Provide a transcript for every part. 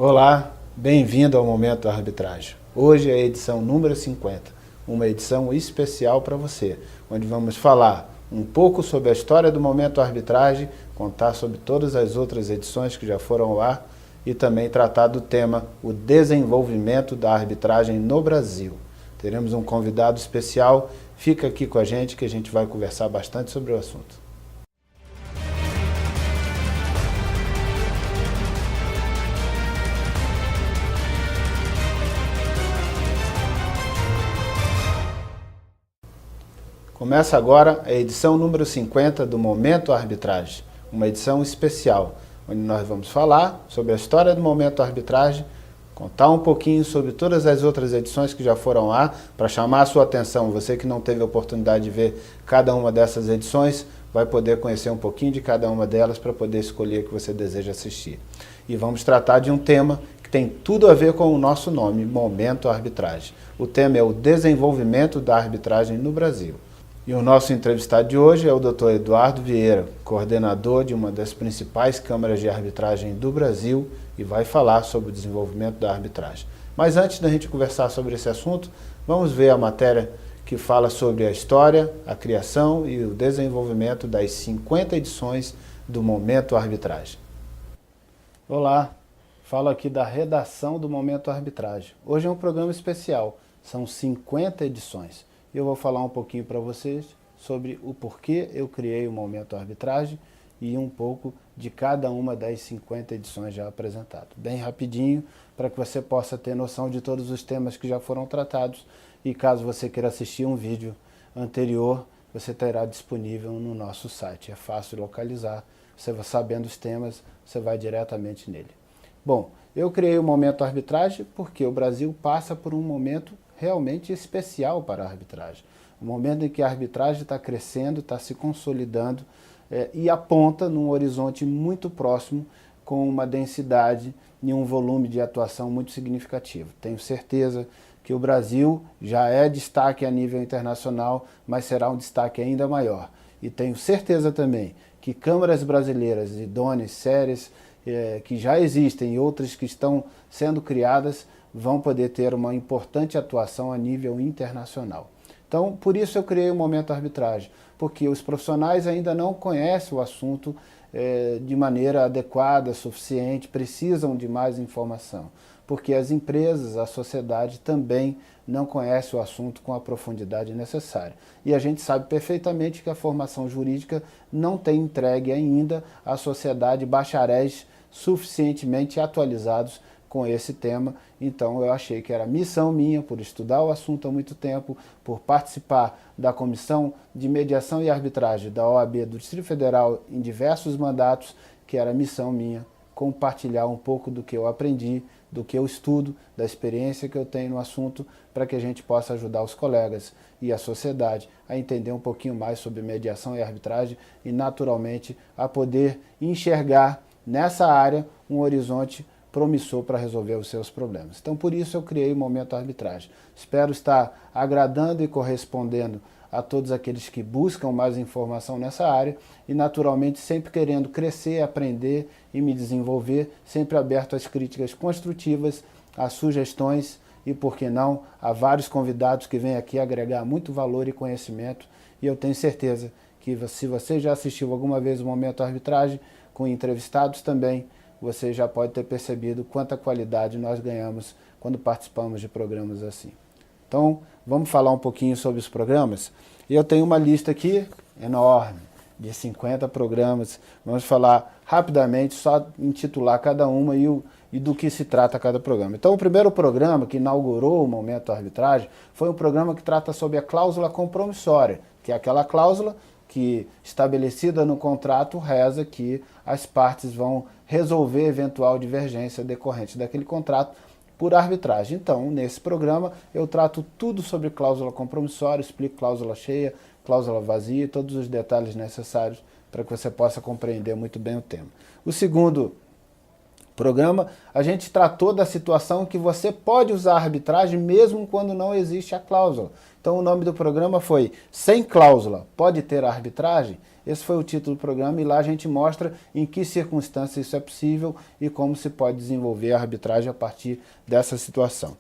Olá, bem-vindo ao Momento da Arbitragem. Hoje é a edição número 50, uma edição especial para você, onde vamos falar um pouco sobre a história do Momento da Arbitragem, contar sobre todas as outras edições que já foram ao ar e também tratar do tema o desenvolvimento da arbitragem no Brasil. Teremos um convidado especial, fica aqui com a gente que a gente vai conversar bastante sobre o assunto. Começa agora a edição número 50 do Momento Arbitragem, uma edição especial, onde nós vamos falar sobre a história do Momento Arbitragem, contar um pouquinho sobre todas as outras edições que já foram lá, para chamar a sua atenção. Você que não teve a oportunidade de ver cada uma dessas edições, vai poder conhecer um pouquinho de cada uma delas para poder escolher o que você deseja assistir. E vamos tratar de um tema que tem tudo a ver com o nosso nome, Momento Arbitragem. O tema é o desenvolvimento da arbitragem no Brasil. E o nosso entrevistado de hoje é o Dr. Eduardo Vieira, coordenador de uma das principais câmaras de arbitragem do Brasil e vai falar sobre o desenvolvimento da arbitragem. Mas antes da gente conversar sobre esse assunto, vamos ver a matéria que fala sobre a história, a criação e o desenvolvimento das 50 edições do Momento Arbitragem. Olá, falo aqui da redação do Momento Arbitragem. Hoje é um programa especial, são 50 edições. Eu vou falar um pouquinho para vocês sobre o porquê eu criei o Momento Arbitragem e um pouco de cada uma das 50 edições já apresentadas. Bem rapidinho, para que você possa ter noção de todos os temas que já foram tratados e caso você queira assistir um vídeo anterior, você terá disponível no nosso site. É fácil localizar, você vai sabendo os temas, você vai diretamente nele. Bom, eu criei o Momento Arbitragem porque o Brasil passa por um momento realmente especial para a arbitragem. O momento em que a arbitragem está crescendo, está se consolidando e aponta num horizonte muito próximo com uma densidade e um volume de atuação muito significativo. Tenho certeza que o Brasil já é destaque a nível internacional, mas será um destaque ainda maior. E tenho certeza também que câmaras brasileiras idôneas, sérias, que já existem e outras que estão sendo criadas, vão poder ter uma importante atuação a nível internacional. Então, por isso eu criei o Momento Arbitragem, porque os profissionais ainda não conhecem o assunto de maneira adequada, suficiente, precisam de mais informação, porque as empresas, a sociedade também não conhece o assunto com a profundidade necessária. E a gente sabe perfeitamente que a formação jurídica não tem entregue ainda à sociedade bacharéis suficientemente atualizados com esse tema, então eu achei que era missão minha, por estudar o assunto há muito tempo, por participar da Comissão de Mediação e Arbitragem da OAB do Distrito Federal em diversos mandatos, que era missão minha compartilhar um pouco do que eu aprendi, do que eu estudo, da experiência que eu tenho no assunto, para que a gente possa ajudar os colegas e a sociedade a entender um pouquinho mais sobre mediação e arbitragem e, naturalmente, a poder enxergar nessa área um horizonte promissor para resolver os seus problemas. Então, por isso eu criei o Momento Arbitragem. Espero estar agradando e correspondendo a todos aqueles que buscam mais informação nessa área e, naturalmente, sempre querendo crescer, aprender e me desenvolver, sempre aberto às críticas construtivas, às sugestões e, por que não, a vários convidados que vêm aqui agregar muito valor e conhecimento. E eu tenho certeza que, se você já assistiu alguma vez o Momento Arbitragem, com entrevistados também, você já pode ter percebido quanta qualidade nós ganhamos quando participamos de programas assim. Então, vamos falar um pouquinho sobre os programas. Eu tenho uma lista aqui enorme, de 50 programas. Vamos falar rapidamente, só intitular cada uma e do que se trata cada programa. Então, o primeiro programa que inaugurou o Momento Arbitragem foi um programa que trata sobre a cláusula compromissória, que é aquela cláusula que, estabelecida no contrato, reza que as partes vão resolver eventual divergência decorrente daquele contrato por arbitragem. Então, nesse programa, eu trato tudo sobre cláusula compromissória, explico cláusula cheia, cláusula vazia e todos os detalhes necessários para que você possa compreender muito bem o tema. O segundo Programa, a gente tratou da situação que você pode usar a arbitragem mesmo quando não existe a cláusula. Então o nome do programa foi Sem Cláusula, pode ter arbitragem? Esse foi o título do programa e lá a gente mostra em que circunstâncias isso é possível e como se pode desenvolver a arbitragem a partir dessa situação.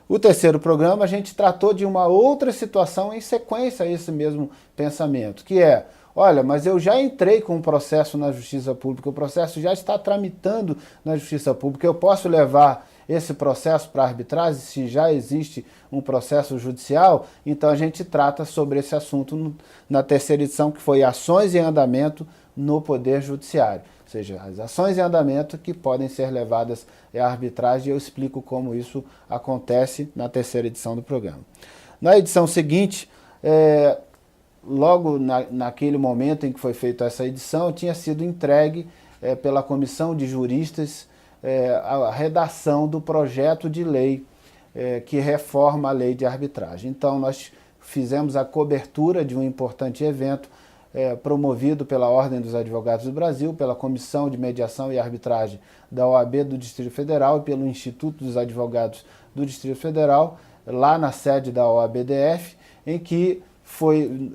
O terceiro programa a gente tratou de uma outra situação em sequência a esse mesmo pensamento, que é: olha, mas eu já entrei com um processo na Justiça Pública, o processo já está tramitando na Justiça Pública, eu posso levar esse processo para arbitragem se já existe um processo judicial? Então a gente trata sobre esse assunto na terceira edição, que foi Ações em Andamento no Poder Judiciário. Ou seja, as ações em andamento que podem ser levadas à arbitragem, e eu explico como isso acontece na terceira edição do programa. Na edição seguinte, logo naquele momento em que foi feita essa edição, tinha sido entregue pela Comissão de Juristas a redação do projeto de lei que reforma a lei de arbitragem. Então nós fizemos a cobertura de um importante evento promovido pela Ordem dos Advogados do Brasil, pela Comissão de Mediação e Arbitragem da OAB do Distrito Federal e pelo Instituto dos Advogados do Distrito Federal, lá na sede da OAB-DF, em que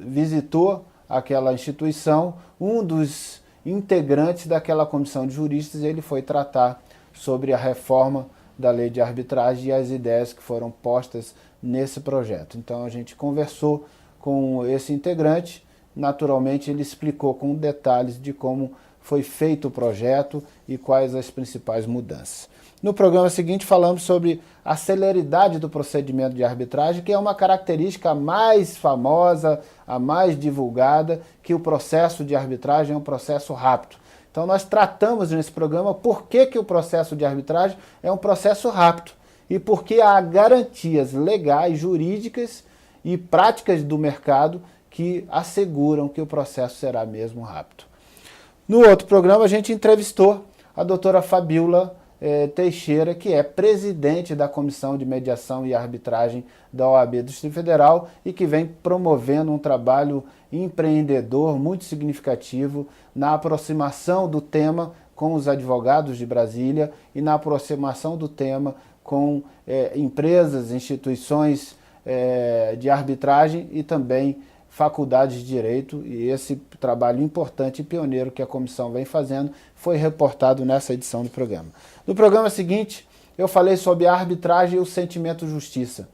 visitou aquela instituição um dos integrantes daquela comissão de juristas, e ele foi tratar sobre a reforma da lei de arbitragem e as ideias que foram postas nesse projeto. Então a gente conversou com esse integrante. Naturalmente, ele explicou com detalhes de como foi feito o projeto e quais as principais mudanças. No programa seguinte, falamos sobre a celeridade do procedimento de arbitragem, que é uma característica mais famosa, a mais divulgada, que o processo de arbitragem é um processo rápido. Então, nós tratamos nesse programa por que o processo de arbitragem é um processo rápido e por que há garantias legais, jurídicas e práticas do mercado que asseguram que o processo será mesmo rápido. No outro programa, a gente entrevistou a doutora Fabíola Teixeira, que é presidente da Comissão de Mediação e Arbitragem da OAB do Distrito Federal e que vem promovendo um trabalho empreendedor muito significativo na aproximação do tema com os advogados de Brasília e na aproximação do tema com empresas, instituições de arbitragem e também faculdades de direito, e esse trabalho importante e pioneiro que a comissão vem fazendo foi reportado nessa edição do programa. No programa seguinte, eu falei sobre a arbitragem e o sentimento justiça.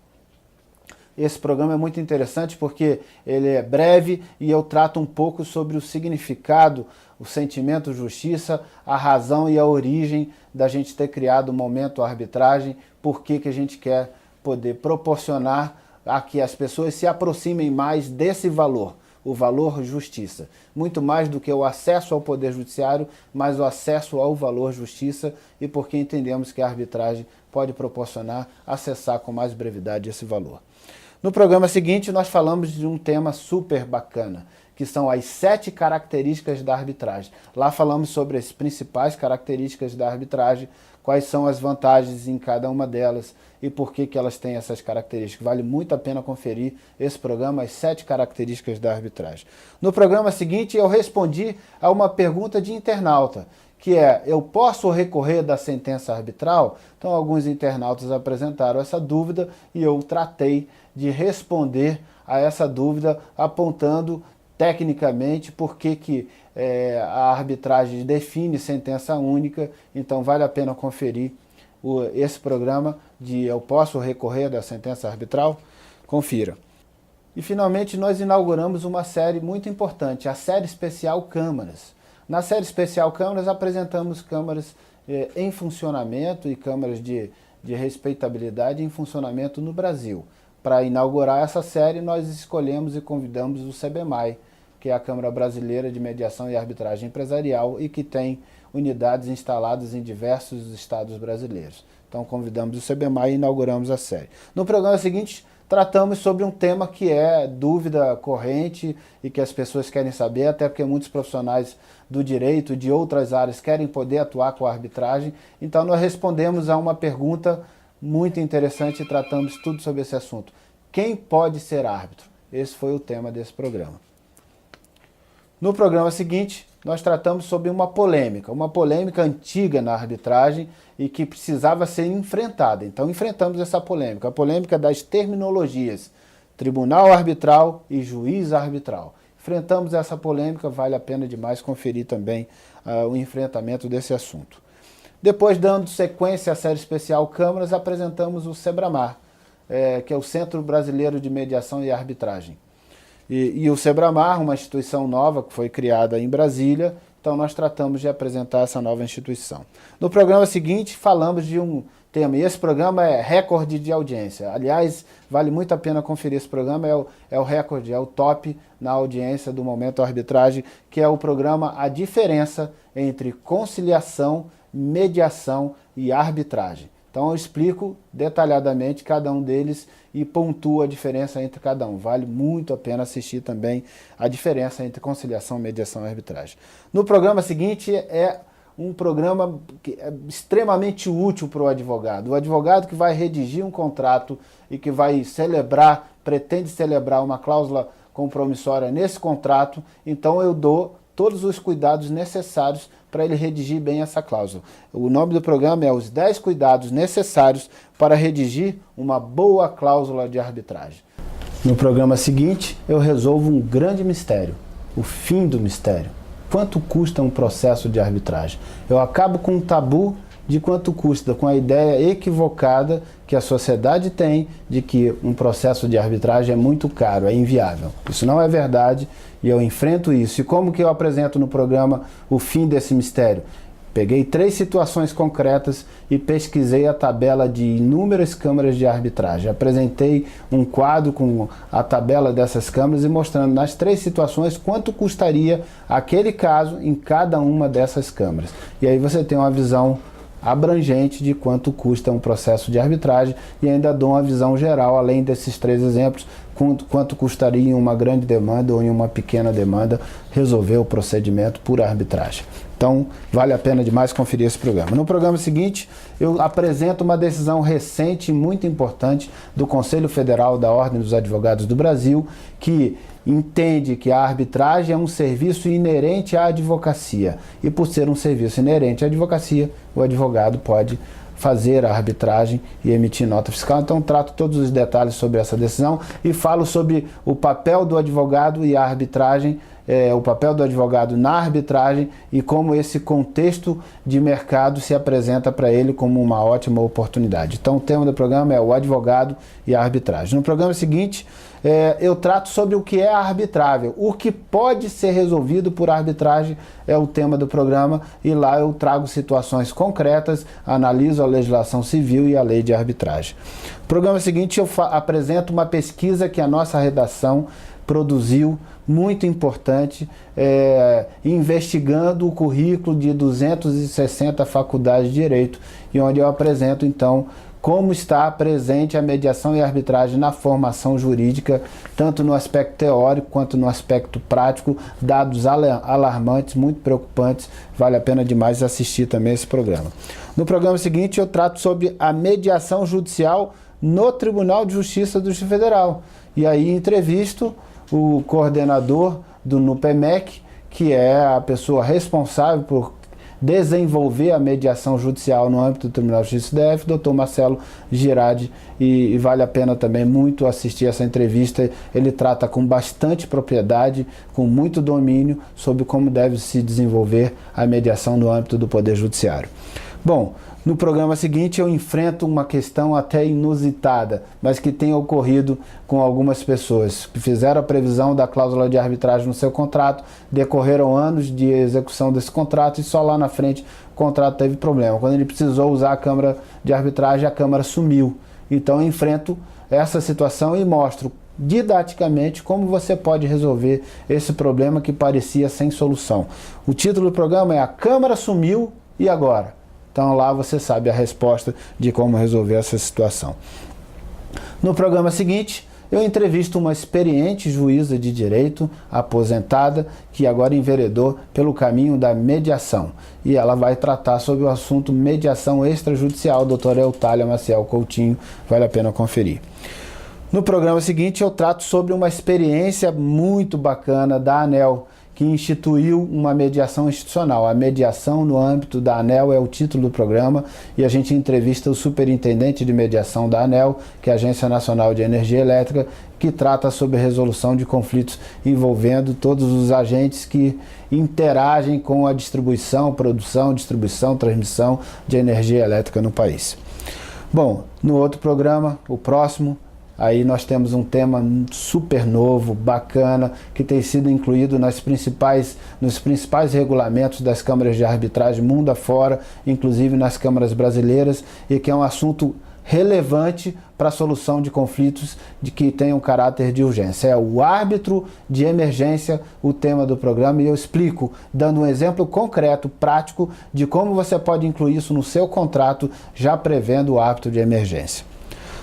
Esse programa é muito interessante porque ele é breve e eu trato um pouco sobre o significado, o sentimento justiça, a razão e a origem da gente ter criado o Momento Arbitragem, por que a gente quer poder proporcionar a que as pessoas se aproximem mais desse valor, o valor justiça. Muito mais do que o acesso ao poder judiciário, mas o acesso ao valor justiça, e porque entendemos que a arbitragem pode proporcionar acessar com mais brevidade esse valor. No programa seguinte, nós falamos de um tema super bacana, que são as 7 características da arbitragem. Lá falamos sobre as principais características da arbitragem, quais são as vantagens em cada uma delas e por que elas têm essas características. Vale muito a pena conferir esse programa, as 7 características da arbitragem. No programa seguinte, eu respondi a uma pergunta de internauta, que é: eu posso recorrer da sentença arbitral? Então, alguns internautas apresentaram essa dúvida e eu tratei de responder a essa dúvida, apontando tecnicamente por que a arbitragem define sentença única. Então vale a pena conferir esse programa de Eu Posso Recorrer da Sentença Arbitral? Confira. E finalmente nós inauguramos uma série muito importante, a série especial Câmaras. Na série especial Câmaras apresentamos câmaras em funcionamento e câmaras de respeitabilidade em funcionamento no Brasil. Para inaugurar essa série, nós escolhemos e convidamos o CBMAI, que é a Câmara Brasileira de Mediação e Arbitragem Empresarial e que tem unidades instaladas em diversos estados brasileiros. Então convidamos o CBMAI e inauguramos a série. No programa seguinte, tratamos sobre um tema que é dúvida corrente e que as pessoas querem saber, até porque muitos profissionais do direito, de outras áreas, querem poder atuar com a arbitragem. Então nós respondemos a uma pergunta muito interessante e tratamos tudo sobre esse assunto. Quem pode ser árbitro? Esse foi o tema desse programa. No programa seguinte, nós tratamos sobre uma polêmica antiga na arbitragem e que precisava ser enfrentada. Então enfrentamos essa polêmica, a polêmica das terminologias tribunal arbitral e juiz arbitral. Enfrentamos essa polêmica, vale a pena demais conferir também o enfrentamento desse assunto. Depois, dando sequência à série especial Câmaras, apresentamos o SEBRAMAR, que é o Centro Brasileiro de Mediação e Arbitragem. E o SEBRAMAR, uma instituição nova que foi criada em Brasília, então nós tratamos de apresentar essa nova instituição. No programa seguinte, falamos de um tema, e esse programa é recorde de audiência. Aliás, vale muito a pena conferir esse programa, é o recorde, é o top na audiência do Momento Arbitragem, que é o programa A Diferença entre Conciliação, Mediação e Arbitragem. Então eu explico detalhadamente cada um deles e pontuo a diferença entre cada um. Vale muito a pena assistir também a diferença entre conciliação, mediação e arbitragem. No programa seguinte é um programa que é extremamente útil para o advogado. O advogado que vai redigir um contrato e que vai pretende celebrar uma cláusula compromissória nesse contrato, então eu dou todos os cuidados necessários para ele redigir bem essa cláusula. O nome do programa é Os 10 Cuidados Necessários para Redigir uma Boa Cláusula de Arbitragem. No programa seguinte, eu resolvo um grande mistério, o fim do mistério. Quanto custa um processo de arbitragem? Eu acabo com um tabu de quanto custa, com a ideia equivocada que a sociedade tem de que um processo de arbitragem é muito caro, é inviável. Isso não é verdade e eu enfrento isso. E como que eu apresento no programa o fim desse mistério? Peguei 3 situações concretas e pesquisei a tabela de inúmeras câmaras de arbitragem. Apresentei um quadro com a tabela dessas câmaras e mostrando nas 3 situações quanto custaria aquele caso em cada uma dessas câmaras. E aí você tem uma visão abrangente de quanto custa um processo de arbitragem e ainda dou uma visão geral, além desses 3 exemplos, quanto custaria em uma grande demanda ou em uma pequena demanda resolver o procedimento por arbitragem. Então, vale a pena demais conferir esse programa. No programa seguinte, eu apresento uma decisão recente e muito importante do Conselho Federal da Ordem dos Advogados do Brasil, que entende que a arbitragem é um serviço inerente à advocacia. E por ser um serviço inerente à advocacia, o advogado pode fazer a arbitragem e emitir nota fiscal. Então, trato todos os detalhes sobre essa decisão e falo sobre o papel do advogado e a arbitragem, o papel do advogado na arbitragem e como esse contexto de mercado se apresenta para ele como uma ótima oportunidade. Então, o tema do programa é o advogado e a arbitragem. No programa seguinte, eu trato sobre o que é arbitrável. O que pode ser resolvido por arbitragem é o tema do programa e lá eu trago situações concretas, analiso a legislação civil e a lei de arbitragem. No programa seguinte eu apresento uma pesquisa que a nossa redação produziu, muito importante, investigando o currículo de 260 faculdades de Direito e onde eu apresento então como está presente a mediação e a arbitragem na formação jurídica, tanto no aspecto teórico quanto no aspecto prático, dados alarmantes, muito preocupantes, vale a pena demais assistir também esse programa. No programa seguinte eu trato sobre a mediação judicial no Tribunal de Justiça do Distrito Federal, e aí entrevisto o coordenador do NUPEMEC, que é a pessoa responsável por desenvolver a mediação judicial no âmbito do Tribunal de Justiça DF, Dr. Marcelo Girardi, e vale a pena também muito assistir essa entrevista. Ele trata com bastante propriedade, com muito domínio, sobre como deve se desenvolver a mediação no âmbito do Poder Judiciário. Bom, no programa seguinte eu enfrento uma questão até inusitada, mas que tem ocorrido com algumas pessoas que fizeram a previsão da cláusula de arbitragem no seu contrato, decorreram anos de execução desse contrato e só lá na frente o contrato teve problema. Quando ele precisou usar a Câmara de Arbitragem, a Câmara sumiu. Então eu enfrento essa situação e mostro didaticamente como você pode resolver esse problema que parecia sem solução. O título do programa é A Câmara Sumiu e Agora? Então lá você sabe a resposta de como resolver essa situação. No programa seguinte, eu entrevisto uma experiente juíza de direito, aposentada, que agora enveredou pelo caminho da mediação. E ela vai tratar sobre o assunto mediação extrajudicial, doutora Eutália Maciel Coutinho, vale a pena conferir. No programa seguinte eu trato sobre uma experiência muito bacana da ANEEL, que instituiu uma mediação institucional. A mediação no âmbito da ANEEL é o título do programa, e a gente entrevista o superintendente de mediação da ANEEL, que é a Agência Nacional de Energia Elétrica, que trata sobre a resolução de conflitos envolvendo todos os agentes que interagem com a distribuição, produção, distribuição, transmissão de energia elétrica no país. Bom, no outro programa, o próximo, aí nós temos um tema super novo, bacana, que tem sido incluído nos principais regulamentos das câmaras de arbitragem mundo afora, inclusive nas câmaras brasileiras, e que é um assunto relevante para a solução de conflitos que tenham caráter de urgência. É o árbitro de emergência, o tema do programa, e eu explico, dando um exemplo concreto, prático, de como você pode incluir isso no seu contrato, já prevendo o árbitro de emergência.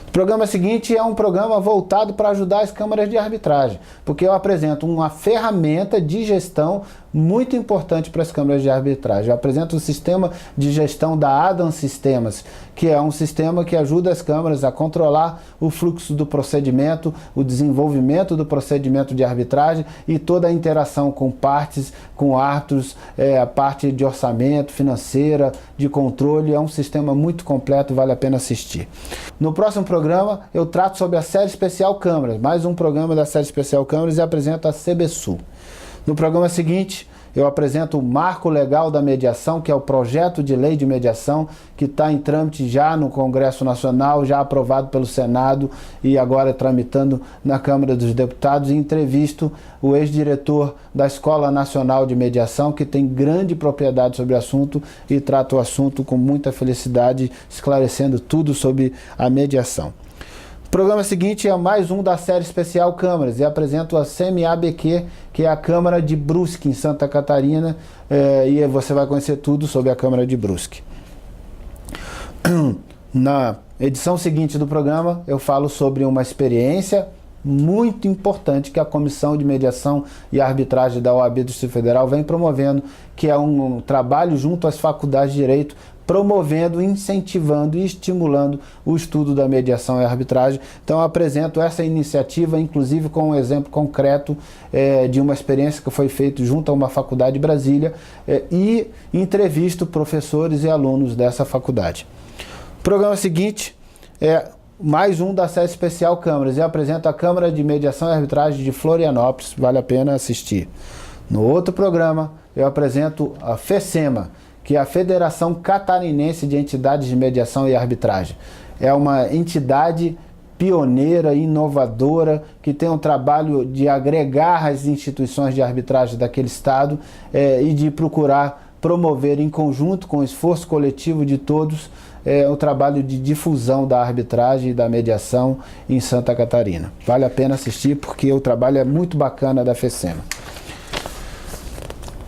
O programa seguinte é um programa voltado para ajudar as câmaras de arbitragem, porque eu apresento uma ferramenta de gestão muito importante para as câmaras de arbitragem. Eu apresento o sistema de gestão da Adam Sistemas, que é um sistema que ajuda as câmaras a controlar o fluxo do procedimento, o desenvolvimento do procedimento de arbitragem e toda a interação com partes, com árbitros, a parte de orçamento, financeira, de controle. É um sistema muito completo, vale a pena assistir. No próximo programa eu trato sobre a série especial Câmaras, mais um programa da série especial Câmaras, e apresento a CBSU. No programa seguinte, eu apresento o Marco Legal da Mediação, que é o projeto de lei de mediação, que está em trâmite já no Congresso Nacional, já aprovado pelo Senado e agora tramitando na Câmara dos Deputados, e entrevisto o ex-diretor da Escola Nacional de Mediação, que tem grande propriedade sobre o assunto e trata o assunto com muita felicidade, esclarecendo tudo sobre a mediação. O programa seguinte é mais um da série especial Câmaras, e apresento a CMABQ, que é a Câmara de Brusque, em Santa Catarina, e você vai conhecer tudo sobre a Câmara de Brusque. Na edição seguinte do programa, eu falo sobre uma experiência muito importante que a Comissão de Mediação e Arbitragem da OAB do Distrito Federal vem promovendo, que é um trabalho junto às faculdades de Direito, promovendo, incentivando e estimulando o estudo da mediação e arbitragem. Então eu apresento essa iniciativa, inclusive com um exemplo concreto de uma experiência que foi feita junto a uma faculdade de Brasília, e entrevisto professores e alunos dessa faculdade. O programa seguinte é mais um da série especial Câmaras, e apresento a Câmara de Mediação e Arbitragem de Florianópolis, vale a pena assistir. No outro programa eu apresento a FECEMA, que é a Federação Catarinense de Entidades de Mediação e Arbitragem. É uma entidade pioneira, inovadora, que tem um trabalho de agregar as instituições de arbitragem daquele estado e de procurar promover em conjunto com o esforço coletivo de todos o trabalho de difusão da arbitragem e da mediação em Santa Catarina. Vale a pena assistir porque o trabalho é muito bacana da FECEMA.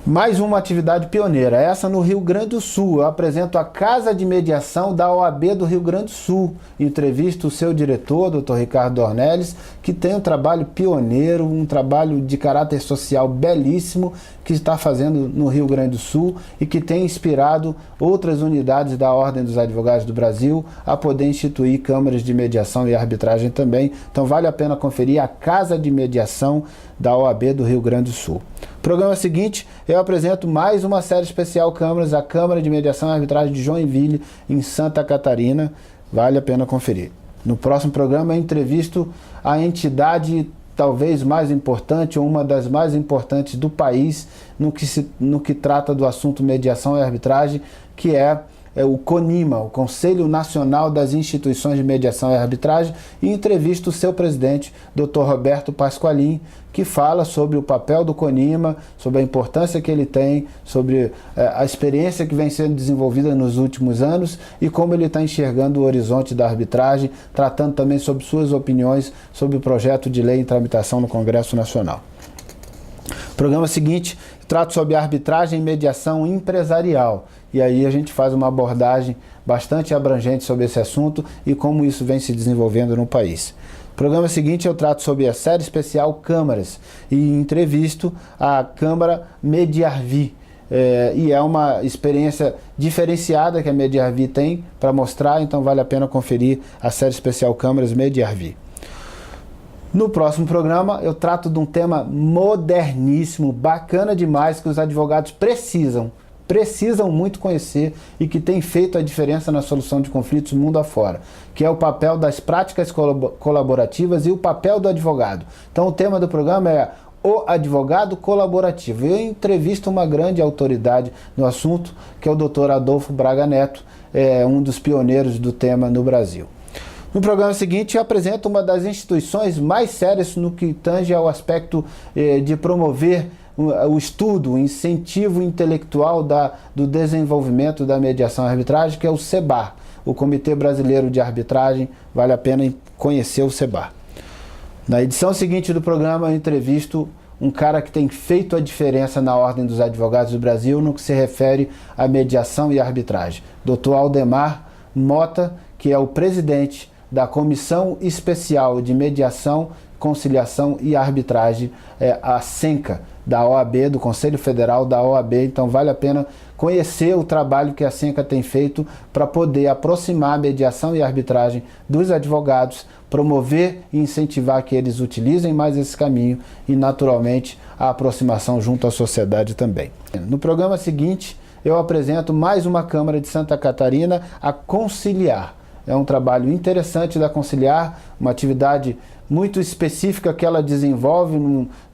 Mais uma atividade pioneira, essa no Rio Grande do Sul. Eu apresento a Casa de Mediação da OAB do Rio Grande do Sul. Entrevisto o seu diretor, Dr. Ricardo Dornelles, que tem um trabalho pioneiro, um trabalho de caráter social belíssimo que está fazendo no Rio Grande do Sul e que tem inspirado outras unidades da Ordem dos Advogados do Brasil a poder instituir câmaras de mediação e arbitragem também. Então vale a pena conferir a Casa de Mediação da OAB do Rio Grande do Sul. Programa seguinte, eu apresento mais uma série especial Câmaras, a Câmara de Mediação e Arbitragem de Joinville, em Santa Catarina. Vale a pena conferir. No próximo programa, eu entrevisto a entidade talvez mais importante, ou uma das mais importantes do país, no que trata do assunto mediação e arbitragem, que é o CONIMA, o Conselho Nacional das Instituições de Mediação e Arbitragem, e entrevista o seu presidente, Dr. Roberto Pasqualin, que fala sobre o papel do CONIMA, sobre a importância que ele tem, sobre a experiência que vem sendo desenvolvida nos últimos anos e como ele está enxergando o horizonte da arbitragem, tratando também sobre suas opiniões sobre o projeto de lei em tramitação no Congresso Nacional. Programa seguinte, trato sobre arbitragem e mediação empresarial. E aí a gente faz uma abordagem bastante abrangente sobre esse assunto e como isso vem se desenvolvendo no país. No programa seguinte eu trato sobre a série especial Câmaras e entrevisto a Câmara Mediarvi. E é uma experiência diferenciada que a Mediarvi tem para mostrar, então vale a pena conferir a série especial Câmaras Mediarvi. No próximo programa eu trato de um tema moderníssimo, bacana demais, que os advogados precisam muito conhecer e que tem feito a diferença na solução de conflitos mundo afora, que é o papel das práticas colaborativas e o papel do advogado. Então o tema do programa é o advogado colaborativo. Eu entrevisto uma grande autoridade no assunto, que é o Dr. Adolfo Braga Neto, um dos pioneiros do tema no Brasil. No programa seguinte eu apresento uma das instituições mais sérias no que tange ao aspecto de promover o estudo, o incentivo intelectual do desenvolvimento da mediação e arbitragem, que é o CEBAR, o Comitê Brasileiro de Arbitragem. Vale a pena conhecer o CEBAR. Na edição seguinte do programa eu entrevisto um cara que tem feito a diferença na Ordem dos Advogados do Brasil no que se refere à mediação e arbitragem. Dr. Aldemar Mota, que é o presidente da Comissão Especial de Mediação, Conciliação e Arbitragem, a CENCA, da OAB, do Conselho Federal da OAB. Então vale a pena conhecer o trabalho que a CENCA tem feito para poder aproximar a mediação e a arbitragem dos advogados, promover e incentivar que eles utilizem mais esse caminho e, naturalmente, a aproximação junto à sociedade também. No programa seguinte, eu apresento mais uma Câmara de Santa Catarina, a Conciliar. É um trabalho interessante da Conciliar, uma atividade muito específica que ela desenvolve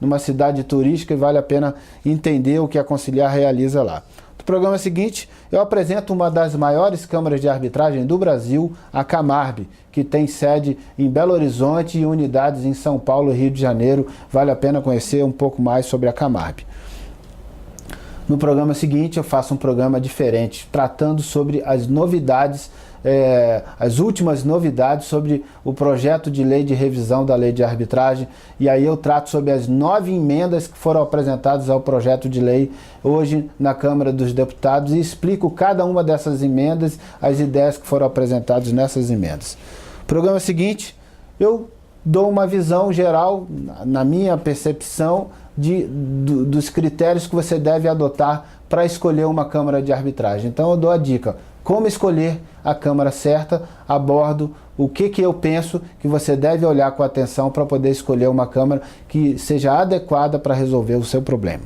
numa cidade turística, e vale a pena entender o que a Conciliar realiza lá. No programa seguinte, eu apresento uma das maiores câmaras de arbitragem do Brasil, a Camarb, que tem sede em Belo Horizonte e unidades em São Paulo e Rio de Janeiro. Vale a pena conhecer um pouco mais sobre a Camarb. No programa seguinte, eu faço um programa diferente, tratando sobre as novidades, as últimas novidades sobre o projeto de lei de revisão da lei de arbitragem, e aí eu trato sobre as 9 emendas que foram apresentadas ao projeto de lei hoje na Câmara dos Deputados e explico cada uma dessas emendas, as ideias que foram apresentadas nessas emendas. No programa seguinte, eu dou uma visão geral, na minha percepção, dos critérios que você deve adotar para escolher uma Câmara de arbitragem. Então eu dou a dica, como escolher a Câmara certa, abordo o que eu penso que você deve olhar com atenção para poder escolher uma Câmara que seja adequada para resolver o seu problema.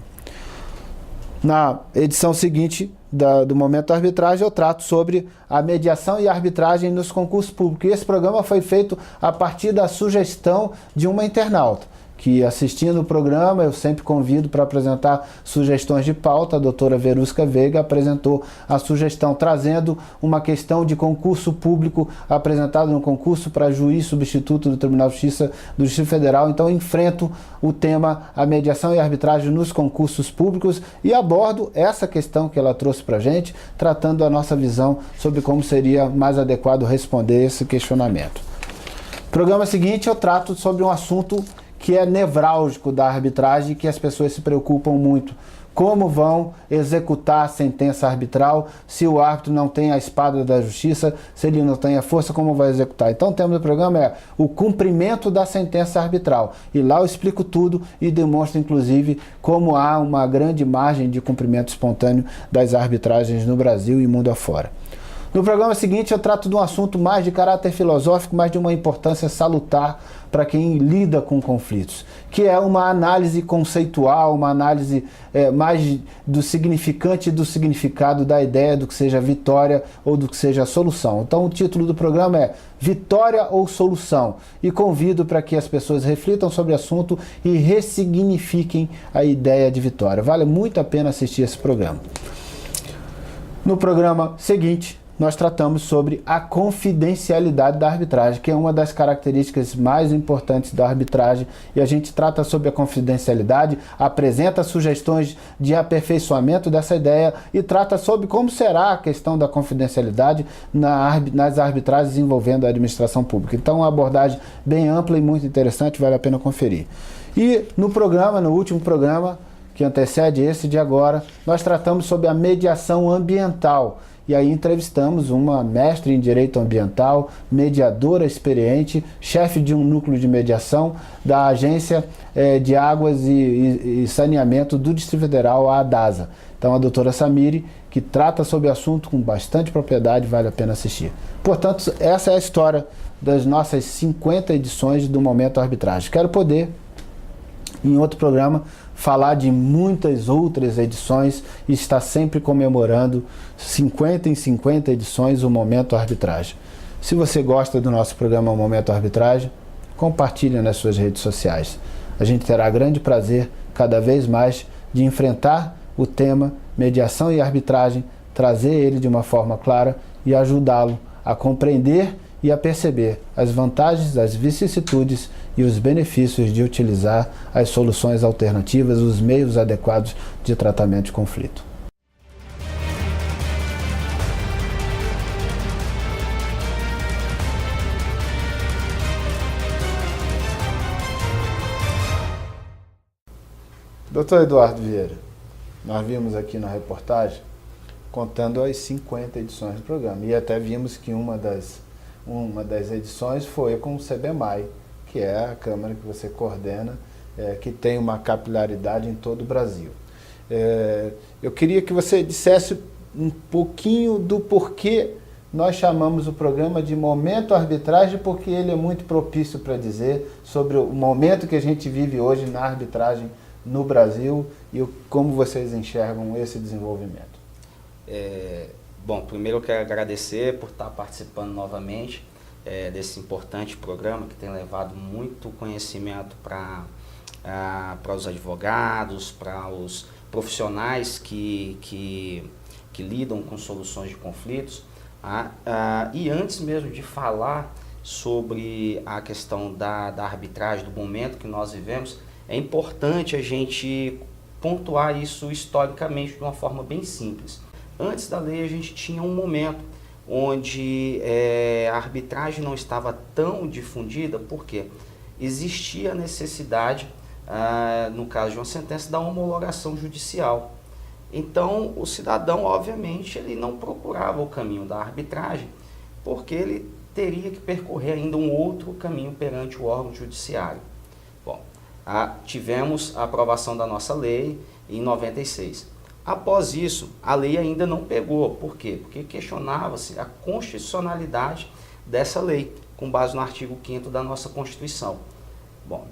Na edição seguinte do Momento Arbitragem, eu trato sobre a mediação e arbitragem nos concursos públicos. E esse programa foi feito a partir da sugestão de uma internauta, que assistindo o programa, eu sempre convido para apresentar sugestões de pauta. A doutora Verusca Veiga apresentou a sugestão, trazendo uma questão de concurso público apresentado no concurso para juiz substituto do Tribunal de Justiça do Distrito Federal. Então eu enfrento o tema a mediação e arbitragem nos concursos públicos e abordo essa questão que ela trouxe para a gente, tratando a nossa visão sobre como seria mais adequado responder esse questionamento. No programa seguinte eu trato sobre um assunto que é nevrálgico da arbitragem, que as pessoas se preocupam muito. Como vão executar a sentença arbitral se o árbitro não tem a espada da justiça, se ele não tem a força, como vai executar? Então o tema do programa é o cumprimento da sentença arbitral. E lá eu explico tudo e demonstro, inclusive, como há uma grande margem de cumprimento espontâneo das arbitragens no Brasil e mundo afora. No programa seguinte eu trato de um assunto mais de caráter filosófico, mas de uma importância salutar para quem lida com conflitos, que é uma análise conceitual, uma análise mais do significante e do significado da ideia do que seja vitória ou do que seja solução. Então o título do programa é Vitória ou Solução, e convido para que as pessoas reflitam sobre o assunto e ressignifiquem a ideia de vitória. Vale muito a pena assistir esse programa. No programa seguinte, nós tratamos sobre a confidencialidade da arbitragem, que é uma das características mais importantes da arbitragem, e a gente trata sobre a confidencialidade, apresenta sugestões de aperfeiçoamento dessa ideia e trata sobre como será a questão da confidencialidade nas arbitragens envolvendo a administração pública. Então, uma abordagem bem ampla e muito interessante, vale a pena conferir. E no último programa, que antecede esse de agora, nós tratamos sobre a mediação ambiental. e aí entrevistamos uma mestre em Direito Ambiental, mediadora experiente, chefe de um núcleo de mediação da Agência de Águas e Saneamento do Distrito Federal, a ADASA. Então a doutora Samiri, que trata sobre o assunto com bastante propriedade, vale a pena assistir. Portanto, essa é a história das nossas 50 edições do Momento Arbitragem. Quero poder, em outro programa, falar de muitas outras edições e está sempre comemorando 50 em 50 edições o Momento Arbitragem. Se você gosta do nosso programa Momento Arbitragem, compartilhe nas suas redes sociais. A gente terá grande prazer, cada vez mais, de enfrentar o tema mediação e arbitragem, trazer ele de uma forma clara e ajudá-lo a compreender e a perceber as vantagens, as vicissitudes e os benefícios de utilizar as soluções alternativas, os meios adequados de tratamento de conflito. Doutor Eduardo Vieira, nós vimos aqui na reportagem contando as 50 edições do programa e até vimos que uma das edições foi com o CBMAI, que é a Câmara que você coordena, que tem uma capilaridade em todo o Brasil. Eu queria que você dissesse um pouquinho do porquê nós chamamos o programa de Momento Arbitragem, porque ele é muito propício para dizer sobre o momento que a gente vive hoje na arbitragem no Brasil e como vocês enxergam esse desenvolvimento. Bom, primeiro eu quero agradecer por estar participando novamente desse importante programa que tem levado muito conhecimento para os advogados, para os profissionais que lidam com soluções de conflitos. E antes mesmo de falar sobre a questão da arbitragem, do momento que nós vivemos, é importante a gente pontuar isso historicamente de uma forma bem simples. Antes da lei, a gente tinha um momento onde a arbitragem não estava tão difundida, porque existia a necessidade, no caso de uma sentença, da homologação judicial. Então, o cidadão, obviamente, ele não procurava o caminho da arbitragem, porque ele teria que percorrer ainda um outro caminho perante o órgão judiciário. Bom, tivemos a aprovação da nossa lei em 96. Após isso, a lei ainda não pegou. Por quê? Porque questionava-se a constitucionalidade dessa lei, com base no artigo 5º da nossa Constituição. Bom,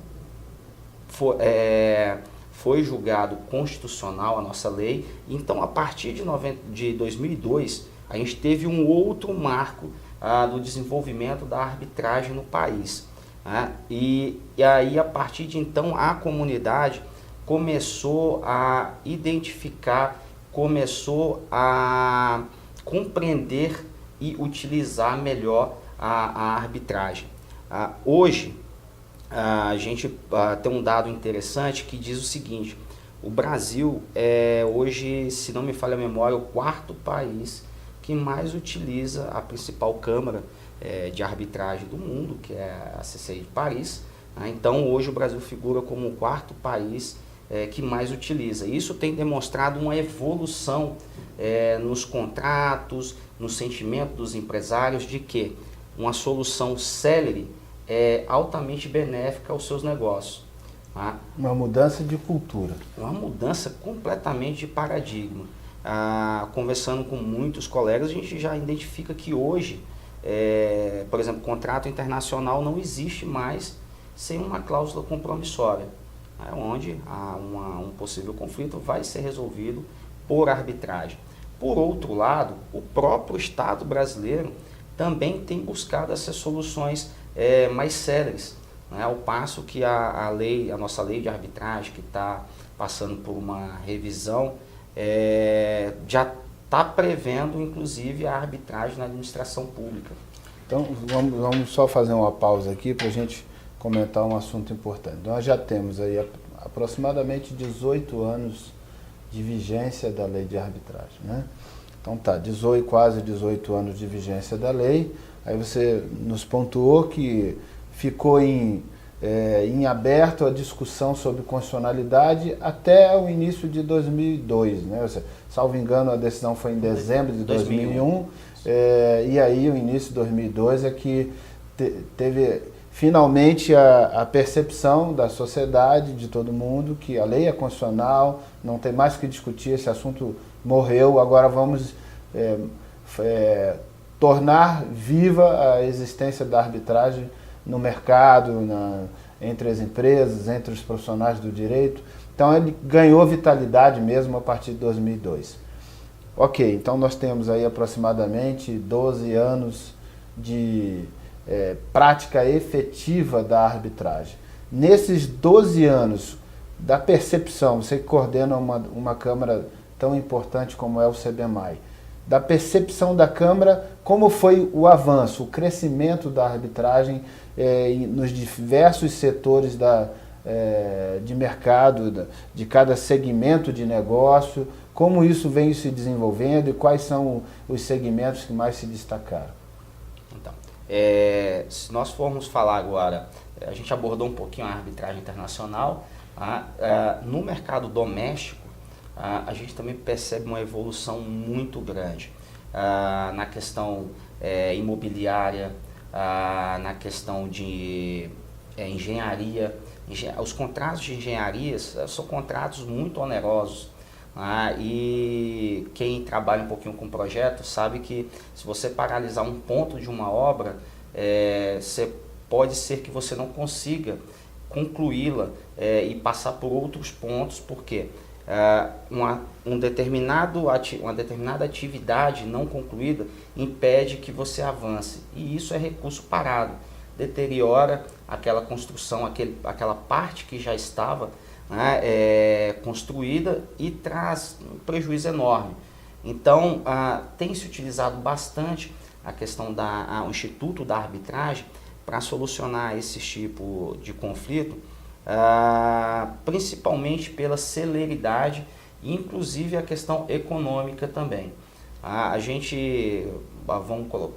foi julgado constitucional a nossa lei, então a partir de 2002, a gente teve um outro marco do desenvolvimento da arbitragem no país. E aí, a partir de então, a comunidade começou a identificar, começou a compreender e utilizar melhor a arbitragem. Hoje, a gente tem um dado interessante que diz o seguinte: o Brasil é hoje, se não me falha a memória, o 4º país que mais utiliza a principal câmara de arbitragem do mundo, que é a CCI de Paris. Então, hoje o Brasil figura como o 4º país que mais utiliza. Isso tem demonstrado uma evolução nos contratos, no sentimento dos empresários de que uma solução célere é altamente benéfica aos seus negócios. Uma mudança de cultura. Uma mudança completamente de paradigma. Conversando com muitos colegas, a gente já identifica que hoje, por exemplo, contrato internacional não existe mais sem uma cláusula compromissória, onde um possível conflito vai ser resolvido por arbitragem. Por outro lado, o próprio Estado brasileiro também tem buscado essas soluções mais céleres, ao passo que a nossa lei de arbitragem, que está passando por uma revisão, já está prevendo, inclusive, a arbitragem na administração pública. Então, vamos só fazer uma pausa aqui para a gente comentar um assunto importante. Nós já temos aí aproximadamente 18 anos de vigência da lei de arbitragem, né? Então quase 18 anos de vigência da lei. Aí você nos pontuou que ficou em aberto a discussão sobre constitucionalidade até o início de 2002, né? Salvo engano, a decisão foi em dezembro de 2001, e aí o início de 2002 é que teve finalmente a percepção da sociedade, de todo mundo, que a lei é constitucional, não tem mais que discutir, esse assunto morreu, agora vamos tornar viva a existência da arbitragem no mercado, entre as empresas, entre os profissionais do direito. Então ele ganhou vitalidade mesmo a partir de 2002. Ok, então nós temos aí aproximadamente 12 anos de prática efetiva da arbitragem. Nesses 12 anos da percepção, você que coordena uma Câmara tão importante como é o CBMAI, da percepção da Câmara, como foi o avanço, o crescimento da arbitragem nos diversos setores de mercado, de cada segmento de negócio, como isso vem se desenvolvendo e quais são os segmentos que mais se destacaram? Então, se nós formos falar agora, a gente abordou um pouquinho a arbitragem internacional, no mercado doméstico, a gente também percebe uma evolução muito grande na questão imobiliária, na questão de engenharia. Os contratos de engenharias são contratos muito onerosos, e quem trabalha um pouquinho com projeto sabe que se você paralisar um ponto de uma obra, pode ser que você não consiga concluí-la e passar por outros pontos, porque uma determinada atividade não concluída impede que você avance, e isso é recurso parado, deteriora aquela construção, aquela parte que já estava construída e traz um prejuízo enorme. Então, tem se utilizado bastante a questão o Instituto da Arbitragem para solucionar esse tipo de conflito, principalmente pela celeridade e inclusive a questão econômica também. A gente,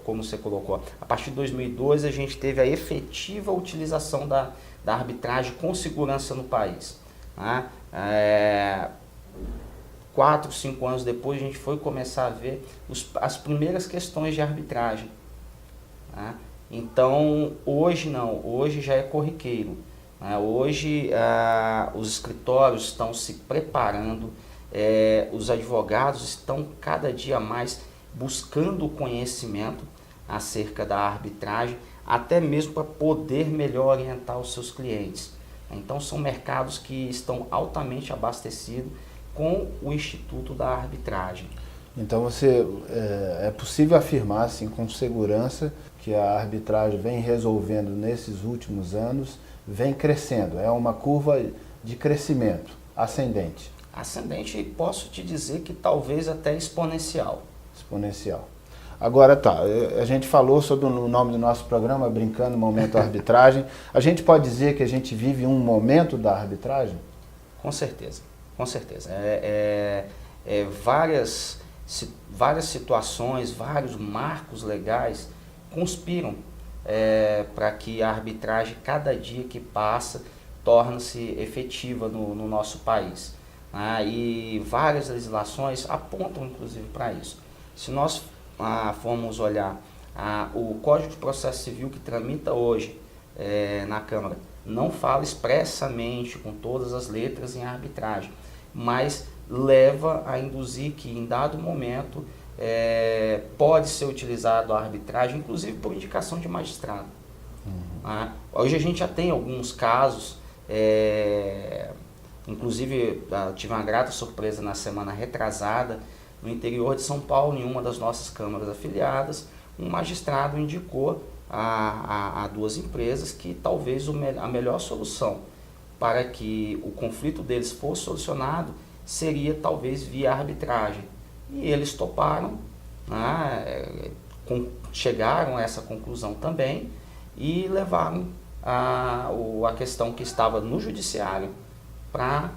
como você colocou, a partir de 2012 a gente teve a efetiva utilização da arbitragem com segurança no país. 4, 5 anos depois a gente foi começar a ver as primeiras questões de arbitragem. Então hoje não, hoje já é corriqueiro. Hoje os escritórios estão se preparando, os advogados estão cada dia mais buscando o conhecimento acerca da arbitragem, até mesmo para poder melhor orientar os seus clientes. Então são mercados que estão altamente abastecidos com o Instituto da Arbitragem. Então é possível afirmar assim, com segurança que a arbitragem vem resolvendo nesses últimos anos, vem crescendo, é uma curva de crescimento ascendente. Ascendente, posso te dizer que talvez até exponencial. Exponencial. Agora a gente falou sobre o nome do nosso programa, Brincando Momento Arbitragem. A gente pode dizer que a gente vive um momento da arbitragem? Com certeza, com certeza. Várias situações, vários marcos legais conspiram para que a arbitragem, cada dia que passa, torne-se efetiva no nosso país. E várias legislações apontam, inclusive, para isso. Se nós formos olhar o Código de Processo Civil que tramita hoje na Câmara, não fala expressamente com todas as letras em arbitragem, mas leva a induzir que em dado momento pode ser utilizado a arbitragem, inclusive por indicação de magistrado. Hoje a gente já tem alguns casos, inclusive tive uma grata surpresa na semana retrasada, no interior de São Paulo, em uma das nossas câmaras afiliadas, um magistrado indicou a duas empresas que talvez a melhor solução para que o conflito deles fosse solucionado seria talvez via arbitragem. E eles toparam, chegaram a essa conclusão também e levaram a questão que estava no judiciário para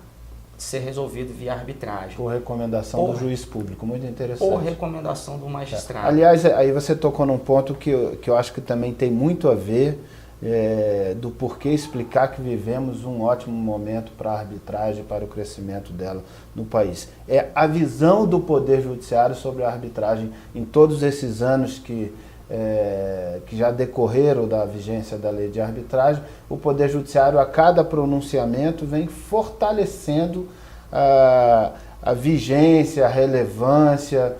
ser resolvido via arbitragem. Por recomendação do juiz público, muito interessante. Por recomendação do magistrado. Aliás, aí você tocou num ponto que eu acho que também tem muito a ver do porquê explicar que vivemos um ótimo momento para a arbitragem, para o crescimento dela no país. É a visão do Poder Judiciário sobre a arbitragem em todos esses anos que já decorreram da vigência da lei de arbitragem. O Poder Judiciário, a cada pronunciamento, vem fortalecendo a vigência, a relevância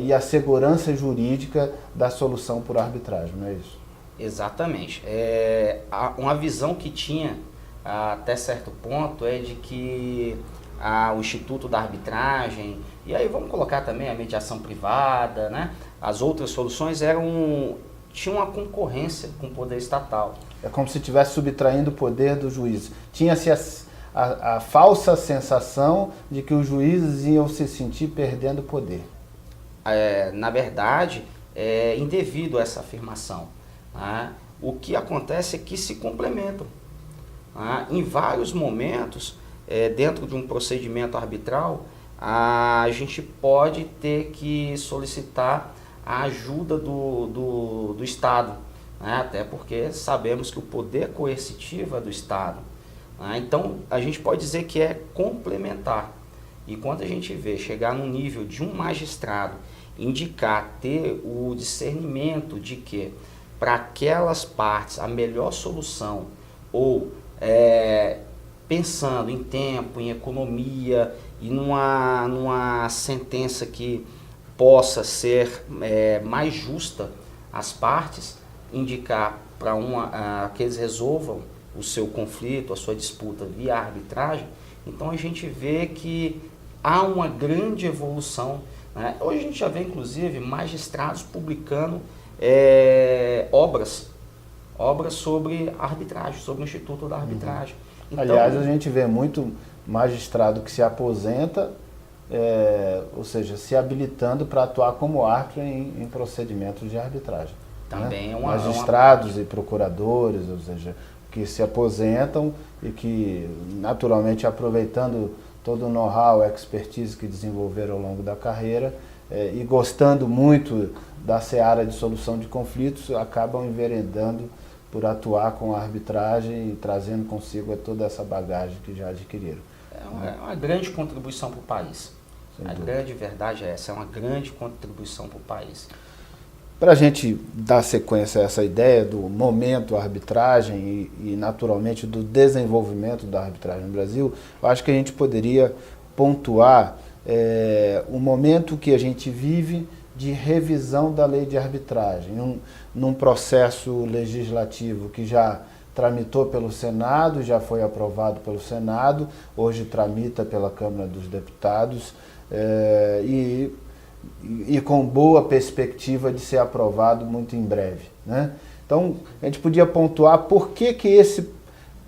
e a segurança jurídica da solução por arbitragem, não é isso? Exatamente. Uma visão que tinha até certo ponto é de que o Instituto da Arbitragem, e aí vamos colocar também a mediação privada, né? As outras soluções tinham uma concorrência com o poder estatal. É como se estivesse subtraindo o poder do juiz. Tinha-se a falsa sensação de que os juízes iam se sentir perdendo poder. Na verdade, é indevido essa afirmação. Né? O que acontece é que se complementam. Em vários momentos, dentro de um procedimento arbitral, a gente pode ter que solicitar a ajuda do Estado, né? Até porque sabemos que o poder coercitivo é do Estado. Então, a gente pode dizer que é complementar. E quando a gente vê chegar no nível de um magistrado indicar, ter o discernimento de que para aquelas partes a melhor solução, ou pensando em tempo, em economia e numa sentença que possa ser mais justa às partes, indicar para que eles resolvam o seu conflito, a sua disputa via arbitragem. Então a gente vê que há uma grande evolução, né? Hoje a gente já vê inclusive magistrados publicando obras sobre arbitragem, sobre o Instituto da Arbitragem. Então, aliás, a gente vê muito magistrado que se aposenta, ou seja, se habilitando para atuar como árbitro em procedimentos de arbitragem. Também né? Magistrados e procuradores, ou seja, que se aposentam e que, naturalmente, aproveitando todo o know-how, a expertise que desenvolveram ao longo da carreira e gostando muito da seara de solução de conflitos, acabam enveredando por atuar com a arbitragem e trazendo consigo toda essa bagagem que já adquiriram. É uma grande contribuição para o país. A grande verdade é essa, é uma grande contribuição para o país. Para a gente dar sequência a essa ideia do momento arbitragem e naturalmente do desenvolvimento da arbitragem no Brasil, eu acho que a gente poderia pontuar o momento que a gente vive de revisão da lei de arbitragem, num processo legislativo que já tramitou pelo Senado, já foi aprovado pelo Senado, hoje tramita pela Câmara dos Deputados e com boa perspectiva de ser aprovado muito em breve, né? Então, a gente podia pontuar por que esse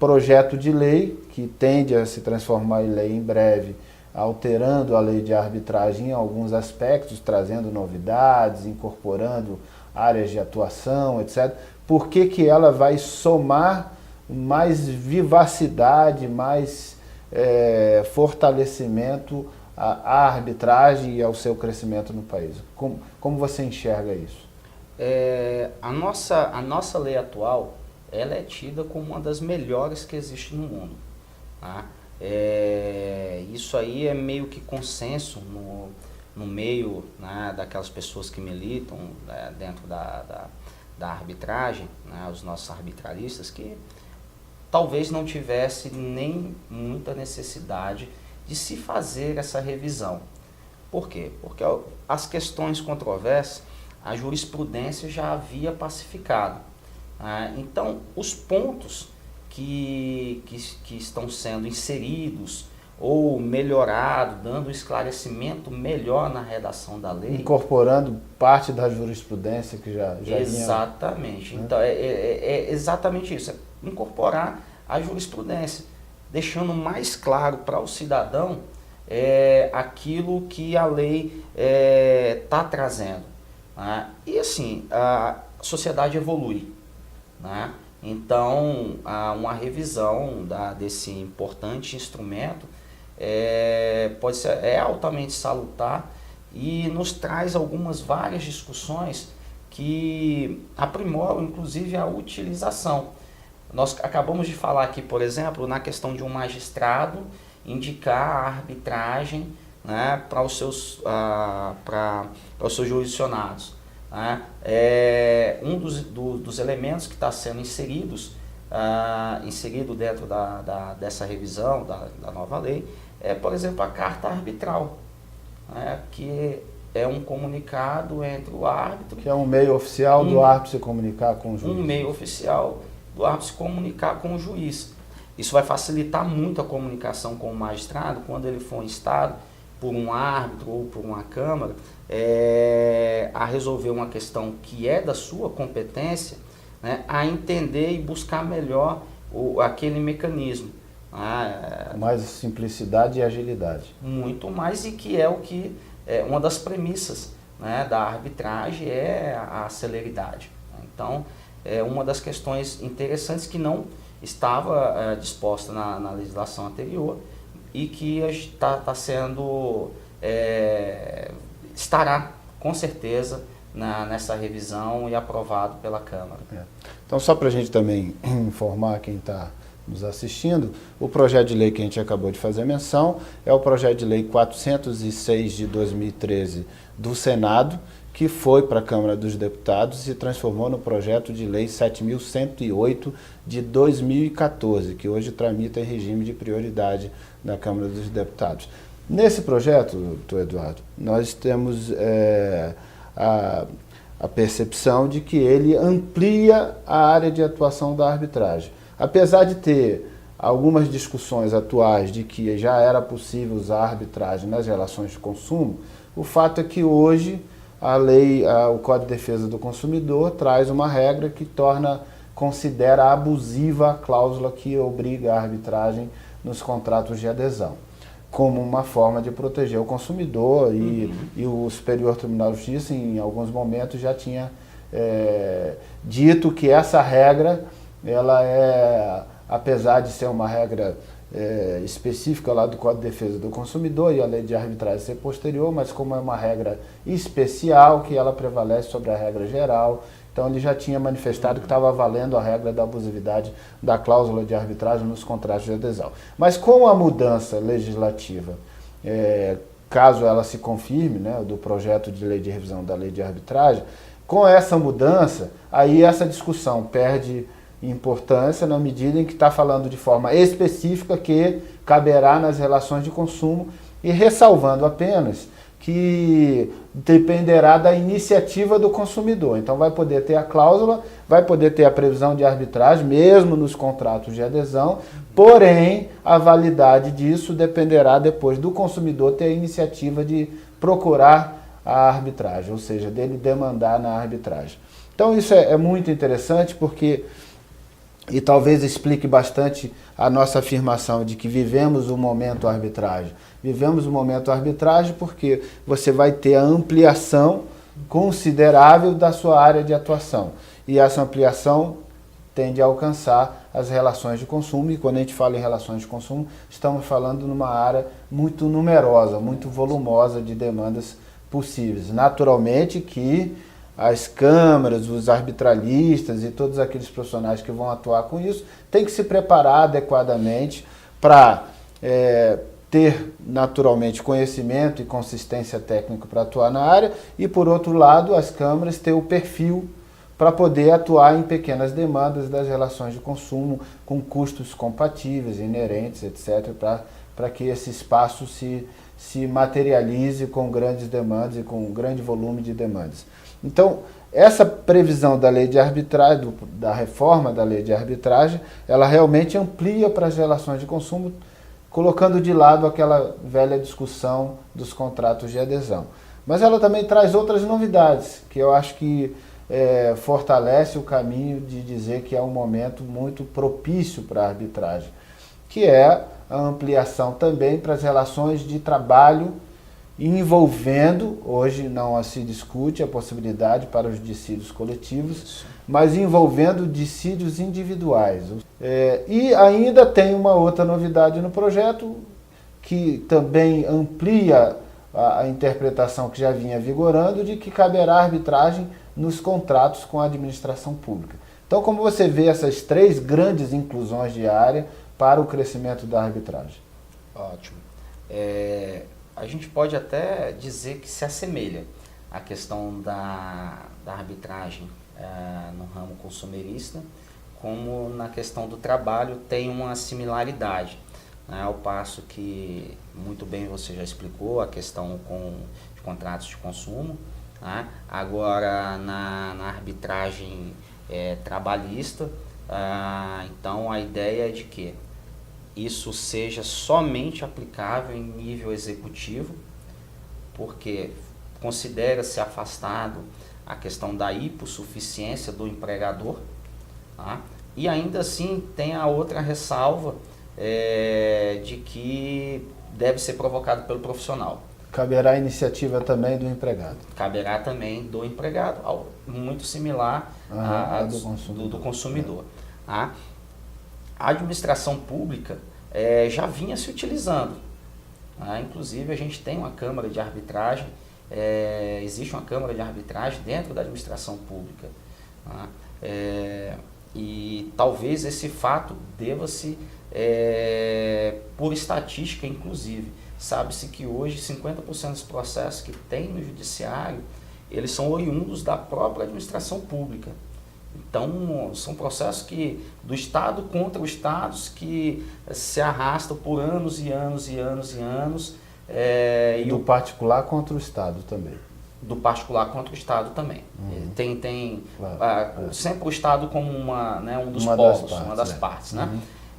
projeto de lei, que tende a se transformar em lei em breve, alterando a lei de arbitragem em alguns aspectos, trazendo novidades, incorporando áreas de atuação, etc. Por que ela vai somar mais vivacidade, mais fortalecimento à arbitragem e ao seu crescimento no país? Como você enxerga isso? A nossa lei atual, ela é tida como uma das melhores que existe no mundo, tá? Isso aí é meio que consenso no meio, né, daquelas pessoas que militam dentro da arbitragem, né, os nossos arbitralistas, que talvez não tivesse nem muita necessidade de se fazer essa revisão. Por quê? Porque as questões controversas, a jurisprudência já havia pacificado. Então, os pontos que estão sendo inseridos ou melhorados, dando um esclarecimento melhor na redação da lei. Incorporando parte da jurisprudência que já exatamente. Vinha, né? Então, é exatamente isso, é incorporar a jurisprudência, deixando mais claro para o cidadão aquilo que a lei está trazendo. Né? E assim, a sociedade evolui. Né? Então, uma revisão desse importante instrumento é altamente salutar e nos traz várias discussões que aprimoram, inclusive, a utilização. Nós acabamos de falar aqui, por exemplo, na questão de um magistrado indicar a arbitragem, né, para os seus jurisdicionados. Né? Um dos elementos que está sendo inserido dentro dessa revisão da nova lei é, por exemplo, a carta arbitral, né, que é um comunicado entre o árbitro... Que é um meio oficial do árbitro se comunicar com o juiz. Um meio oficial do árbitro se comunicar com o juiz. Isso vai facilitar muito a comunicação com o magistrado quando ele for instado por um árbitro ou por uma câmara a resolver uma questão que é da sua competência, né, a entender e buscar melhor aquele mecanismo. Mais simplicidade e agilidade. Muito mais, e que é o que uma das premissas, né, da arbitragem é a celeridade. Então, é uma das questões interessantes que não estava disposta na legislação anterior e que está sendo, estará com certeza nessa revisão e aprovado pela Câmara. Então, só para a gente também informar quem está nos assistindo, o projeto de lei que a gente acabou de fazer menção é o projeto de lei 406 de 2013 do Senado, que foi para a Câmara dos Deputados e se transformou no projeto de lei 7.108 de 2014, que hoje tramita em regime de prioridade na Câmara dos Deputados. Nesse projeto, doutor Eduardo, nós temos a percepção de que ele amplia a área de atuação da arbitragem. Apesar de ter algumas discussões atuais de que já era possível usar a arbitragem nas relações de consumo, o fato é que hoje a lei, o Código de Defesa do Consumidor traz uma regra que considera abusiva a cláusula que obriga a arbitragem nos contratos de adesão, como uma forma de proteger o consumidor e o Superior Tribunal de Justiça, em alguns momentos, já tinha dito que essa regra, ela apesar de ser uma regra específica lá do Código de Defesa do Consumidor e a lei de arbitragem ser posterior, mas como é uma regra especial, que ela prevalece sobre a regra geral, então ele já tinha manifestado que estava valendo a regra da abusividade da cláusula de arbitragem nos contratos de adesão. Mas com a mudança legislativa, caso ela se confirme, né, do projeto de lei de revisão da lei de arbitragem, com essa mudança, aí essa discussão perde importância na medida em que está falando de forma específica que caberá nas relações de consumo e ressalvando apenas que dependerá da iniciativa do consumidor. Então vai poder ter a cláusula, vai poder ter a previsão de arbitragem, mesmo nos contratos de adesão, porém a validade disso dependerá depois do consumidor ter a iniciativa de procurar a arbitragem, ou seja, dele demandar na arbitragem. Então isso é muito interessante porque, e talvez explique bastante a nossa afirmação de que vivemos o momento arbitragem. Vivemos o momento arbitragem porque você vai ter a ampliação considerável da sua área de atuação. E essa ampliação tende a alcançar as relações de consumo. E quando a gente fala em relações de consumo, estamos falando numa área muito numerosa, muito volumosa de demandas possíveis. Naturalmente que as câmaras, os arbitralistas e todos aqueles profissionais que vão atuar com isso têm que se preparar adequadamente para ter naturalmente conhecimento e consistência técnica para atuar na área e, por outro lado, as câmaras ter o perfil para poder atuar em pequenas demandas das relações de consumo com custos compatíveis, inerentes, etc., para que esse espaço se materialize com grandes demandas e com um grande volume de demandas. Então, essa previsão da lei de arbitragem, da reforma da lei de arbitragem, ela realmente amplia para as relações de consumo, colocando de lado aquela velha discussão dos contratos de adesão. Mas ela também traz outras novidades, que eu acho que fortalece o caminho de dizer que é um momento muito propício para a arbitragem, que é a ampliação também para as relações de trabalho envolvendo, hoje não se discute a possibilidade para os dissídios coletivos, mas envolvendo dissídios individuais. E ainda tem uma outra novidade no projeto, que também amplia a interpretação que já vinha vigorando, de que caberá arbitragem nos contratos com a administração pública. Então, como você vê essas 3 grandes inclusões de área para o crescimento da arbitragem? Ótimo. A gente pode até dizer que se assemelha à questão da arbitragem no ramo consumerista, como na questão do trabalho tem uma similaridade, né? Ao passo que, muito bem você já explicou, a questão de contratos de consumo, né? Agora na arbitragem trabalhista, então a ideia é de que isso seja somente aplicável em nível executivo, porque considera-se afastado a questão da hipossuficiência do empregador, tá? E ainda assim tem a outra ressalva de que deve ser provocado pelo profissional. Caberá a iniciativa também do empregado. Caberá também do empregado, muito similar do consumidor. Tá? A administração pública já vinha se utilizando. Tá? Inclusive, a gente tem uma Câmara de Arbitragem, existe uma Câmara de Arbitragem dentro da administração pública. Tá? E talvez esse fato deva-se, por estatística inclusive, sabe-se que hoje 50% dos processos que tem no judiciário, eles são oriundos da própria administração pública. Então, são processos do Estado contra os Estados que se arrastam por anos e anos e anos e anos. Do particular contra o Estado também. Do particular contra o Estado também. Tem claro, sempre o Estado como um dos polos, uma das partes. Né?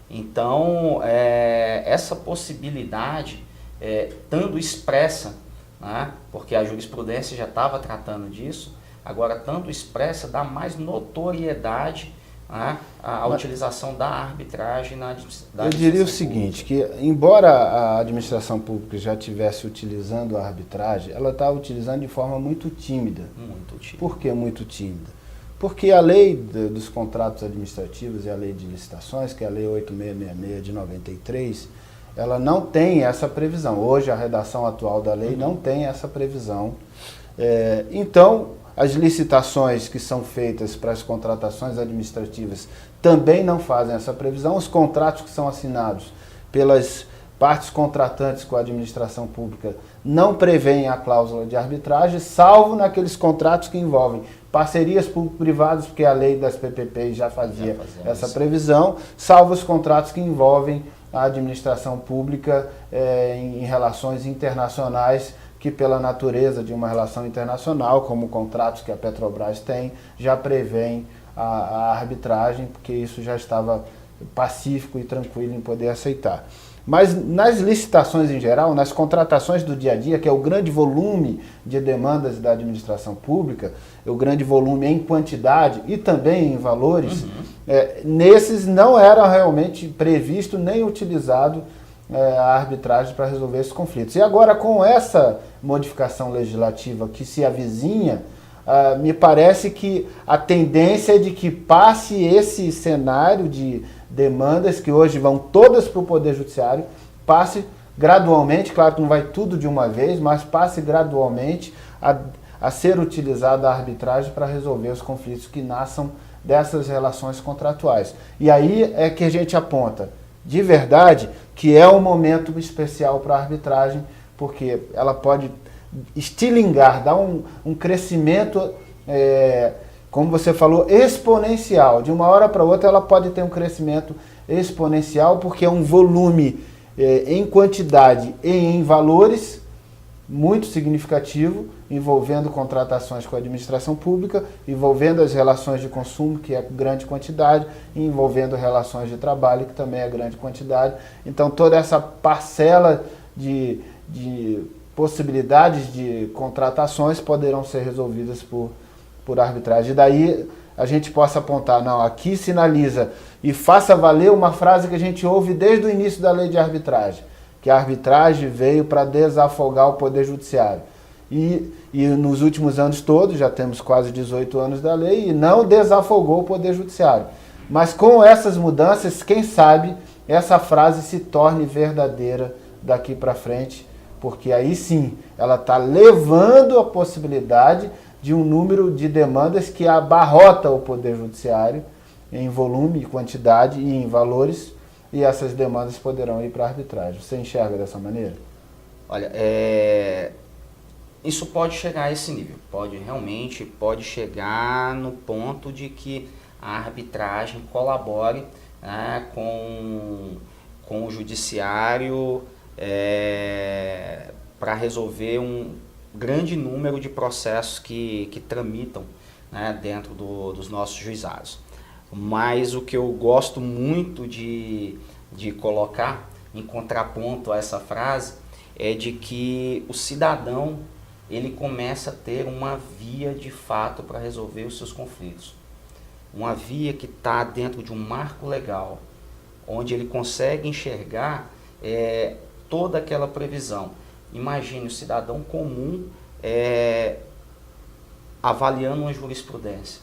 Então, essa possibilidade, estando expressa, né? Porque a jurisprudência já estava tratando disso, agora, tanto expressa, dá mais notoriedade, né, à utilização da arbitragem na administração. Eu diria o seguinte, que embora a administração pública já estivesse utilizando a arbitragem, ela está utilizando de forma muito tímida. Muito tímida. Por que muito tímida? Porque a lei dos contratos administrativos e a lei de licitações, que é a lei 8666 de 93, ela não tem essa previsão. Hoje, a redação atual da lei não tem essa previsão. Então, as licitações que são feitas para as contratações administrativas também não fazem essa previsão. Os contratos que são assinados pelas partes contratantes com a administração pública não prevêem a cláusula de arbitragem, salvo naqueles contratos que envolvem parcerias público-privadas, porque a lei das PPPs já fazia essa previsão, salvo os contratos que envolvem a administração pública em relações internacionais, que pela natureza de uma relação internacional, como contratos que a Petrobras tem, já prevêem a arbitragem, porque isso já estava pacífico e tranquilo em poder aceitar. Mas nas licitações em geral, nas contratações do dia a dia, que é o grande volume de demandas da administração pública, o grande volume em quantidade e também em valores, nesses não era realmente previsto nem utilizado a arbitragem para resolver esses conflitos. E agora, com essa modificação legislativa que se avizinha, me parece que a tendência é de que passe esse cenário de demandas, que hoje vão todas para o Poder Judiciário, passe gradualmente, claro que não vai tudo de uma vez, mas passe gradualmente a ser utilizada a arbitragem para resolver os conflitos que nasçam dessas relações contratuais. E aí é que a gente aponta, de verdade, que é um momento especial para a arbitragem, porque ela pode estilingar, dar um crescimento, como você falou, exponencial. De uma hora para outra ela pode ter um crescimento exponencial, porque é um volume em quantidade e em valores muito significativo, envolvendo contratações com a administração pública, envolvendo as relações de consumo, que é grande quantidade, e envolvendo relações de trabalho, que também é grande quantidade. Então, toda essa parcela de possibilidades de contratações poderão ser resolvidas por arbitragem. E daí a gente possa apontar, não, aqui sinaliza e faça valer uma frase que a gente ouve desde o início da lei de arbitragem, que a arbitragem veio para desafogar o Poder Judiciário. E nos últimos anos todos, já temos quase 18 anos da lei, e não desafogou o Poder Judiciário. Mas com essas mudanças, quem sabe essa frase se torne verdadeira daqui para frente, porque aí sim, ela está levando a possibilidade de um número de demandas que abarrota o Poder Judiciário em volume, quantidade e em valores, e essas demandas poderão ir para a arbitragem. Você enxerga dessa maneira? Olha, isso pode chegar a esse nível, pode chegar no ponto de que a arbitragem colabore, né, com o judiciário para resolver um grande número de processos que tramitam, né, dentro dos nossos juizados. Mas o que eu gosto muito de colocar em contraponto a essa frase é de que o cidadão ele começa a ter uma via de fato para resolver os seus conflitos. Uma via que está dentro de um marco legal, onde ele consegue enxergar toda aquela previsão. Imagine o cidadão comum avaliando uma jurisprudência,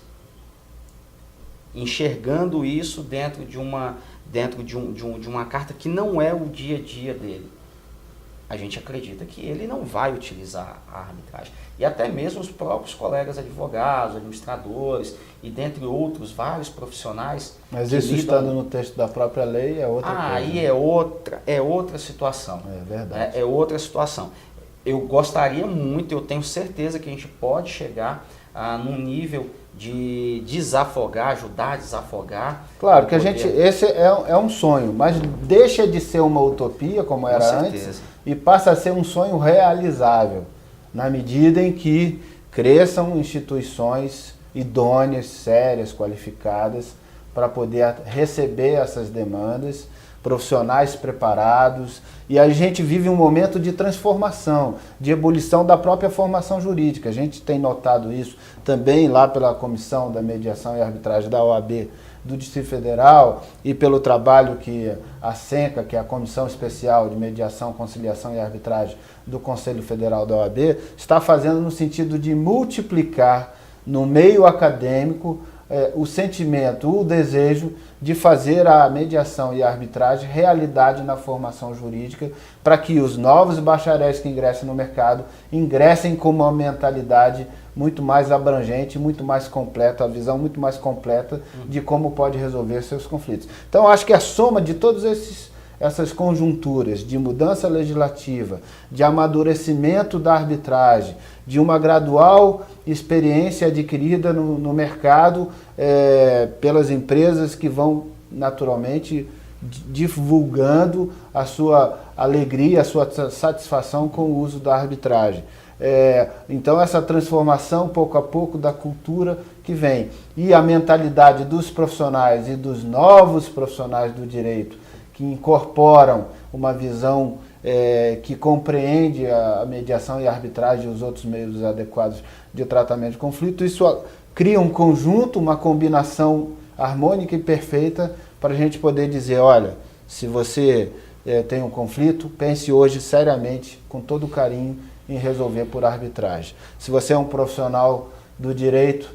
enxergando isso dentro de uma carta que não é o dia a dia dele. A gente acredita que ele não vai utilizar a arbitragem. E até mesmo os próprios colegas advogados, administradores e dentre outros vários profissionais. Mas isso estando no texto da própria lei é outra coisa. Aí é outra situação. É verdade. É outra situação. Eu gostaria muito, eu tenho certeza que a gente pode chegar num nível de desafogar, ajudar a desafogar. Claro que esse é um sonho, mas deixa de ser uma utopia como era antes e passa a ser um sonho realizável, na medida em que cresçam instituições idôneas, sérias, qualificadas, para poder receber essas demandas, profissionais preparados, e a gente vive um momento de transformação, de ebulição da própria formação jurídica. A gente tem notado isso também lá pela Comissão da Mediação e Arbitragem da OAB do Distrito Federal e pelo trabalho que a CENCA, que é a Comissão Especial de Mediação, Conciliação e Arbitragem do Conselho Federal da OAB, está fazendo no sentido de multiplicar no meio acadêmico o sentimento, o desejo de fazer a mediação e a arbitragem realidade na formação jurídica, para que os novos bacharéis que ingressem no mercado ingressem com uma mentalidade muito mais abrangente, muito mais completa, a visão muito mais completa de como pode resolver seus conflitos. Então, acho que a soma de todos essas conjunturas de mudança legislativa, de amadurecimento da arbitragem, de uma gradual experiência adquirida no mercado pelas empresas que vão naturalmente divulgando a sua alegria, a sua satisfação com o uso da arbitragem. Então essa transformação pouco a pouco da cultura que vem e a mentalidade dos profissionais e dos novos profissionais do direito que incorporam uma visão que compreende a mediação e a arbitragem e os outros meios adequados de tratamento de conflito, isso cria um conjunto, uma combinação harmônica e perfeita para a gente poder dizer, olha, se você tem um conflito, pense hoje seriamente, com todo carinho, em resolver por arbitragem. Se você é um profissional do direito,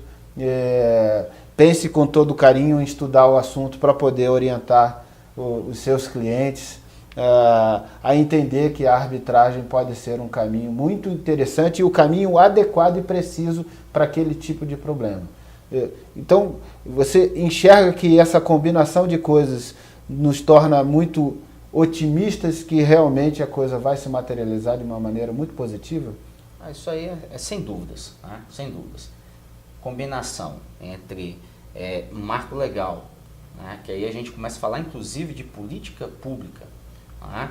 pense com todo carinho em estudar o assunto para poder orientar os seus clientes a entender que a arbitragem pode ser um caminho muito interessante e o caminho adequado e preciso para aquele tipo de problema. Então, você enxerga que essa combinação de coisas nos torna muito otimistas que realmente a coisa vai se materializar de uma maneira muito positiva? Isso aí é sem dúvidas, né? Sem dúvidas. Combinação entre marco legal, né? Que aí a gente começa a falar inclusive de política pública, né?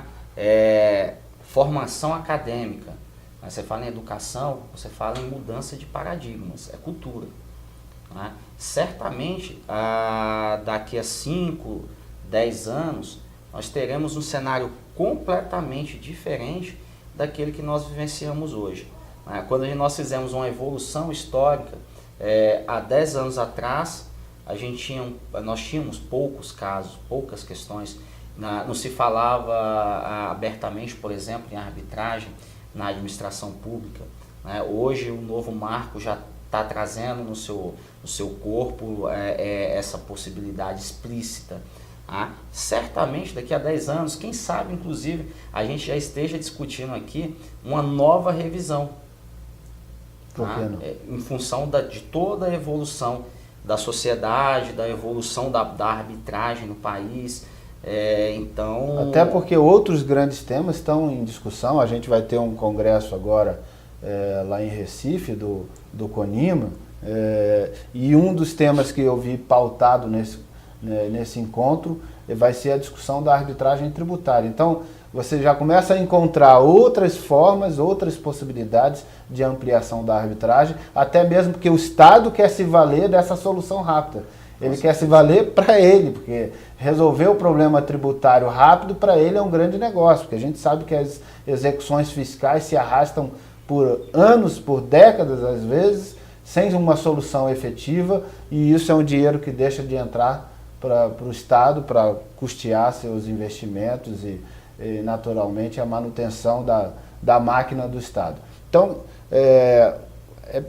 Formação acadêmica, né? Você fala em educação, você fala em mudança de paradigmas, é cultura, né? Certamente daqui a 5, 10 anos nós teremos um cenário completamente diferente daquele que nós vivenciamos hoje. Quando nós fizemos uma evolução histórica, há 10 anos atrás, nós tínhamos poucos casos, poucas questões. Não se falava abertamente, por exemplo, em arbitragem na administração pública. Hoje o novo marco já está trazendo no seu corpo essa possibilidade explícita. Certamente daqui a 10 anos, quem sabe inclusive a gente já esteja discutindo aqui uma nova revisão. Por que não? Em função de toda a evolução da sociedade, da evolução da arbitragem no país. Então... Até porque outros grandes temas estão em discussão. A gente vai ter um congresso agora lá em Recife, do CONIMA, e um dos temas que eu vi pautado nesse encontro vai ser a discussão da arbitragem tributária. Então, você já começa a encontrar outras formas, outras possibilidades de ampliação da arbitragem, até mesmo porque o Estado quer se valer dessa solução rápida. Ele quer se valer para ele, porque resolver o problema tributário rápido para ele é um grande negócio, porque a gente sabe que as execuções fiscais se arrastam por anos, por décadas às vezes, sem uma solução efetiva, e isso é um dinheiro que deixa de entrar para o Estado para custear seus investimentos e naturalmente a manutenção da máquina do Estado. Então,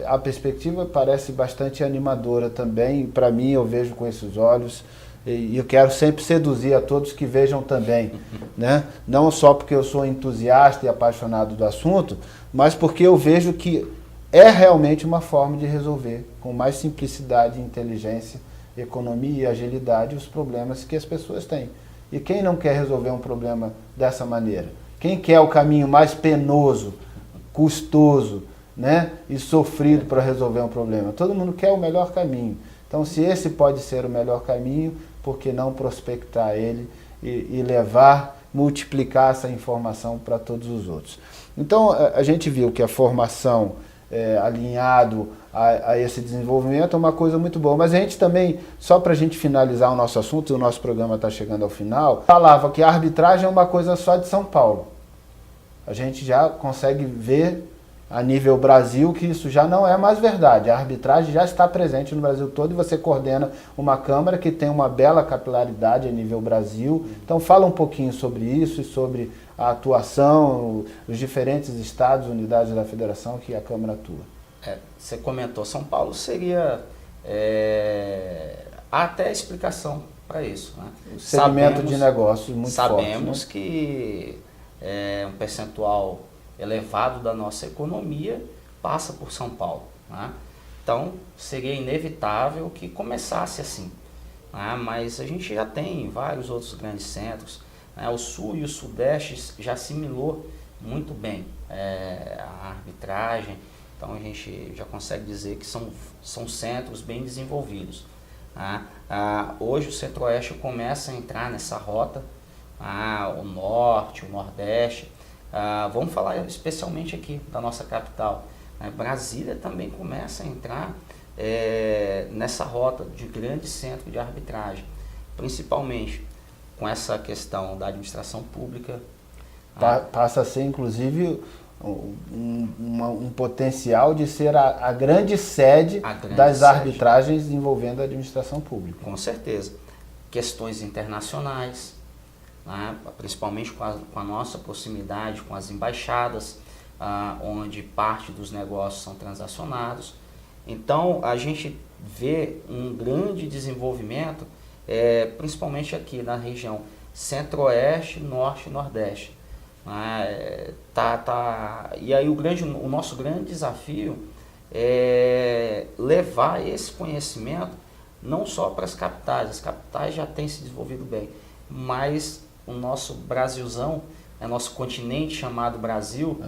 a perspectiva parece bastante animadora também, para mim eu vejo com esses olhos, e eu quero sempre seduzir a todos que vejam também, né? Não só porque eu sou entusiasta e apaixonado do assunto, mas porque eu vejo que é realmente uma forma de resolver com mais simplicidade, inteligência, economia e agilidade os problemas que as pessoas têm. E quem não quer resolver um problema dessa maneira? Quem quer o caminho mais penoso, custoso, né, e sofrido para resolver um problema? Todo mundo quer o melhor caminho. Então, se esse pode ser o melhor caminho, por que não prospectar ele e multiplicar essa informação para todos os outros? Então, a gente viu que a formação alinhado a esse desenvolvimento é uma coisa muito boa. Mas a gente também, só para a gente finalizar o nosso assunto, e o nosso programa está chegando ao final, falava que a arbitragem é uma coisa só de São Paulo. A gente já consegue ver a nível Brasil que isso já não é mais verdade. A arbitragem já está presente no Brasil todo e você coordena uma Câmara que tem uma bela capilaridade a nível Brasil. Então fala um pouquinho sobre isso e sobre a atuação, os diferentes estados, unidades da federação que a Câmara atua. Você comentou, São Paulo seria até a explicação para isso. Né? O segmento de negócios muito forte. Sabemos que um percentual elevado da nossa economia passa por São Paulo. Né? Então, seria inevitável que começasse assim. Né? Mas a gente já tem vários outros grandes centros. Né? O Sul e o Sudeste já assimilou muito bem a arbitragem. Então, a gente já consegue dizer que são centros bem desenvolvidos. Né? Hoje, o Centro-Oeste começa a entrar nessa rota. O Norte, o Nordeste. Vamos falar especialmente aqui da nossa capital. Brasília também começa a entrar nessa rota de grande centro de arbitragem, principalmente com essa questão da administração pública. Passa a ser, inclusive, um potencial de ser a grande sede das arbitragens envolvendo a administração pública. Com certeza. Questões internacionais, né, principalmente com a nossa proximidade com as embaixadas, onde parte dos negócios são transacionados. Então, a gente vê um grande desenvolvimento, principalmente aqui na região Centro-Oeste, Norte e Nordeste. E aí o nosso grande desafio é levar esse conhecimento não só para as capitais já têm se desenvolvido bem, mas o nosso Brasilzão, nosso continente chamado Brasil,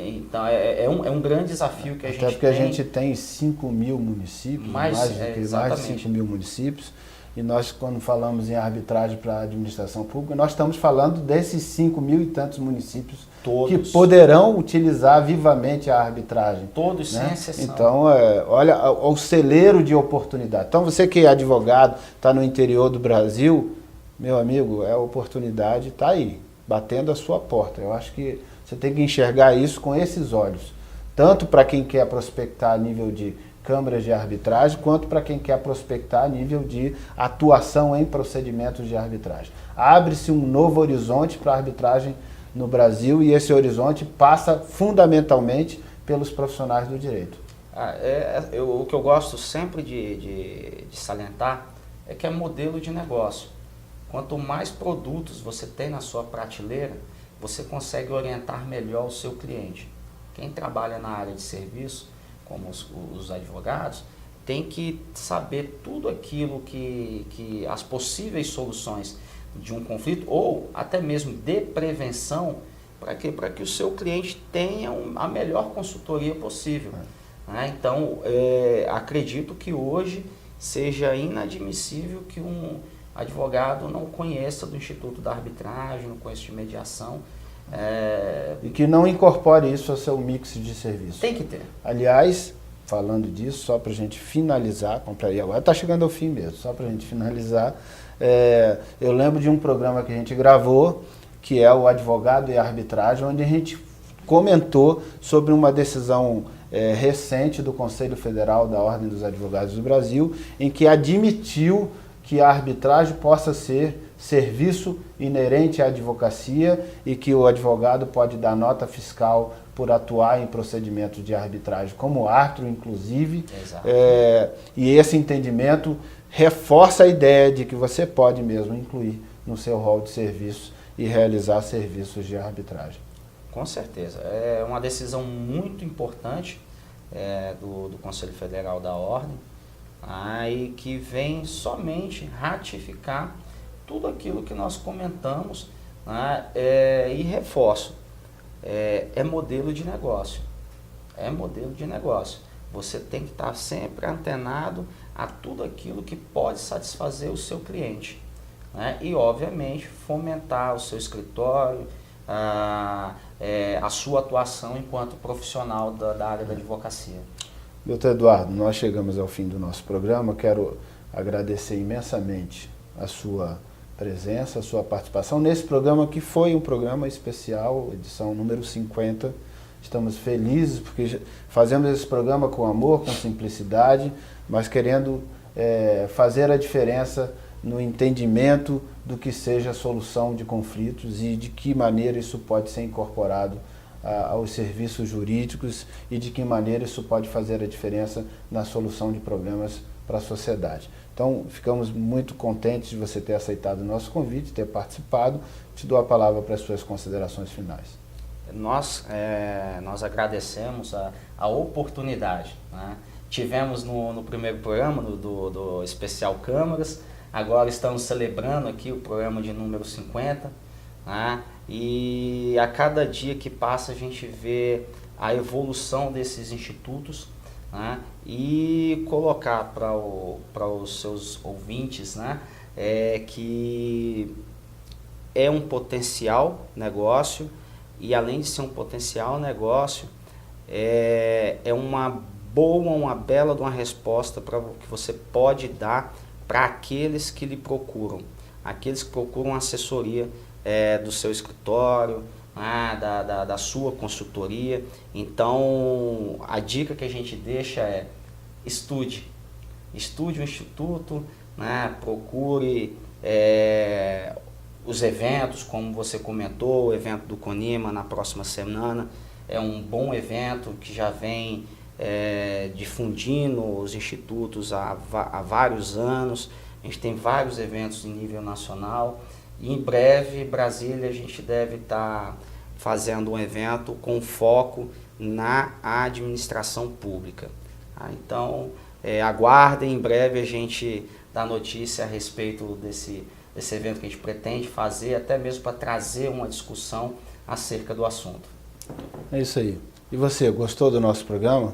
então é um grande desafio que a gente tem. Até porque a gente tem 5 mil municípios, mais de 5 mil municípios, e nós, quando falamos em arbitragem para a administração pública, nós estamos falando desses 5 mil e tantos municípios que poderão utilizar vivamente a arbitragem. Todos, né? Sem exceção. Então, olha o celeiro de oportunidade. Então, você que é advogado, está no interior do Brasil, meu amigo, a oportunidade está aí, batendo a sua porta. Eu acho que você tem que enxergar isso com esses olhos. Tanto para quem quer prospectar a nível de câmaras de arbitragem, quanto para quem quer prospectar a nível de atuação em procedimentos de arbitragem. Abre-se um novo horizonte para a arbitragem no Brasil e esse horizonte passa fundamentalmente pelos profissionais do direito. O que eu gosto sempre de salientar é que é modelo de negócio. Quanto mais produtos você tem na sua prateleira, você consegue orientar melhor o seu cliente. Quem trabalha na área de serviço, como os advogados, tem que saber tudo aquilo que as possíveis soluções de um conflito ou até mesmo de prevenção para que o seu cliente tenha a melhor consultoria possível. Né? Então, acredito que hoje seja inadmissível que um advogado não conheça do Instituto da Arbitragem, não conheça de mediação. E que não incorpore isso ao seu mix de serviço. Tem que ter. Aliás, falando disso, só para a gente finalizar, e agora está chegando ao fim mesmo, só para a gente finalizar, eu lembro de um programa que a gente gravou, que é o Advogado e a Arbitragem, onde a gente comentou sobre uma decisão recente do Conselho Federal da Ordem dos Advogados do Brasil, em que admitiu que a arbitragem possa ser serviço inerente à advocacia e que o advogado pode dar nota fiscal por atuar em procedimentos de arbitragem como árbitro, inclusive. E esse entendimento reforça a ideia de que você pode mesmo incluir no seu rol de serviços e realizar serviços de arbitragem. Com certeza. É uma decisão muito importante do Conselho Federal da Ordem, e que vem somente ratificar tudo aquilo que nós comentamos, né, e reforço, é modelo de negócio. É modelo de negócio. Você tem que estar sempre antenado a tudo aquilo que pode satisfazer o seu cliente. Né? E, obviamente, fomentar o seu escritório, a sua atuação enquanto profissional da área da advocacia. Doutor Eduardo, nós chegamos ao fim do nosso programa. Quero agradecer imensamente a sua presença, a sua participação nesse programa que foi um programa especial, edição número 50. Estamos felizes porque fazemos esse programa com amor, com simplicidade, mas querendo fazer a diferença no entendimento do que seja a solução de conflitos e de que maneira isso pode ser incorporado aos serviços jurídicos e de que maneira isso pode fazer a diferença na solução de problemas para a sociedade. Então, ficamos muito contentes de você ter aceitado o nosso convite, ter participado. Te dou a palavra para as suas considerações finais. Nós agradecemos a oportunidade. Né? Tivemos no primeiro programa do Especial Câmaras, agora estamos celebrando aqui o programa de número 50, né? E a cada dia que passa a gente vê a evolução desses institutos, né? E colocar para os seus ouvintes, né? Que é um potencial negócio e além de ser um potencial negócio, é uma bela de uma resposta que você pode dar para aqueles que lhe procuram, aqueles que procuram assessoria do seu escritório, da sua consultoria. Então, a dica que a gente deixa é estude o Instituto, né? Procure os eventos, como você comentou, o evento do CONIMA na próxima semana, é um bom evento que já vem difundindo os institutos há vários anos. A gente tem vários eventos em nível nacional e em breve Brasília a gente deve estar fazendo um evento com foco na administração pública. Então aguardem, em breve a gente dá notícia a respeito desse evento que a gente pretende fazer, até mesmo para trazer uma discussão acerca do assunto. É isso aí. E você, gostou do nosso programa?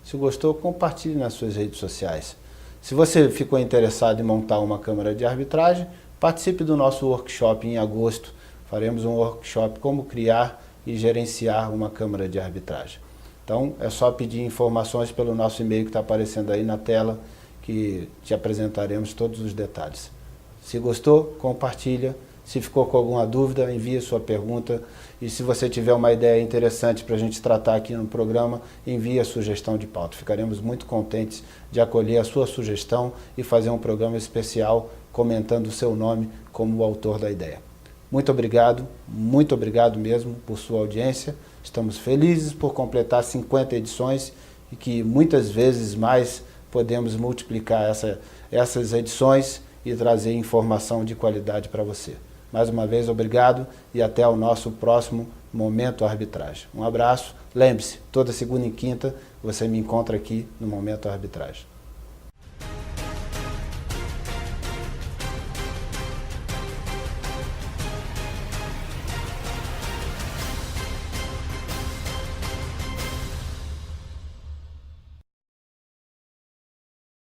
Se gostou, compartilhe nas suas redes sociais. Se você ficou interessado em montar uma câmara de arbitragem, participe do nosso workshop em agosto. Faremos um workshop como criar e gerenciar uma câmara de arbitragem. Então, é só pedir informações pelo nosso e-mail que está aparecendo aí na tela, que te apresentaremos todos os detalhes. Se gostou, compartilha. Se ficou com alguma dúvida, envie sua pergunta. E se você tiver uma ideia interessante para a gente tratar aqui no programa, envie a sugestão de pauta. Ficaremos muito contentes de acolher a sua sugestão e fazer um programa especial comentando o seu nome como o autor da ideia. Muito obrigado mesmo por sua audiência. Estamos felizes por completar 50 edições e que muitas vezes mais podemos multiplicar essas edições e trazer informação de qualidade para você. Mais uma vez, obrigado e até o nosso próximo Momento Arbitragem. Um abraço. Lembre-se, toda segunda e quinta você me encontra aqui no Momento Arbitragem.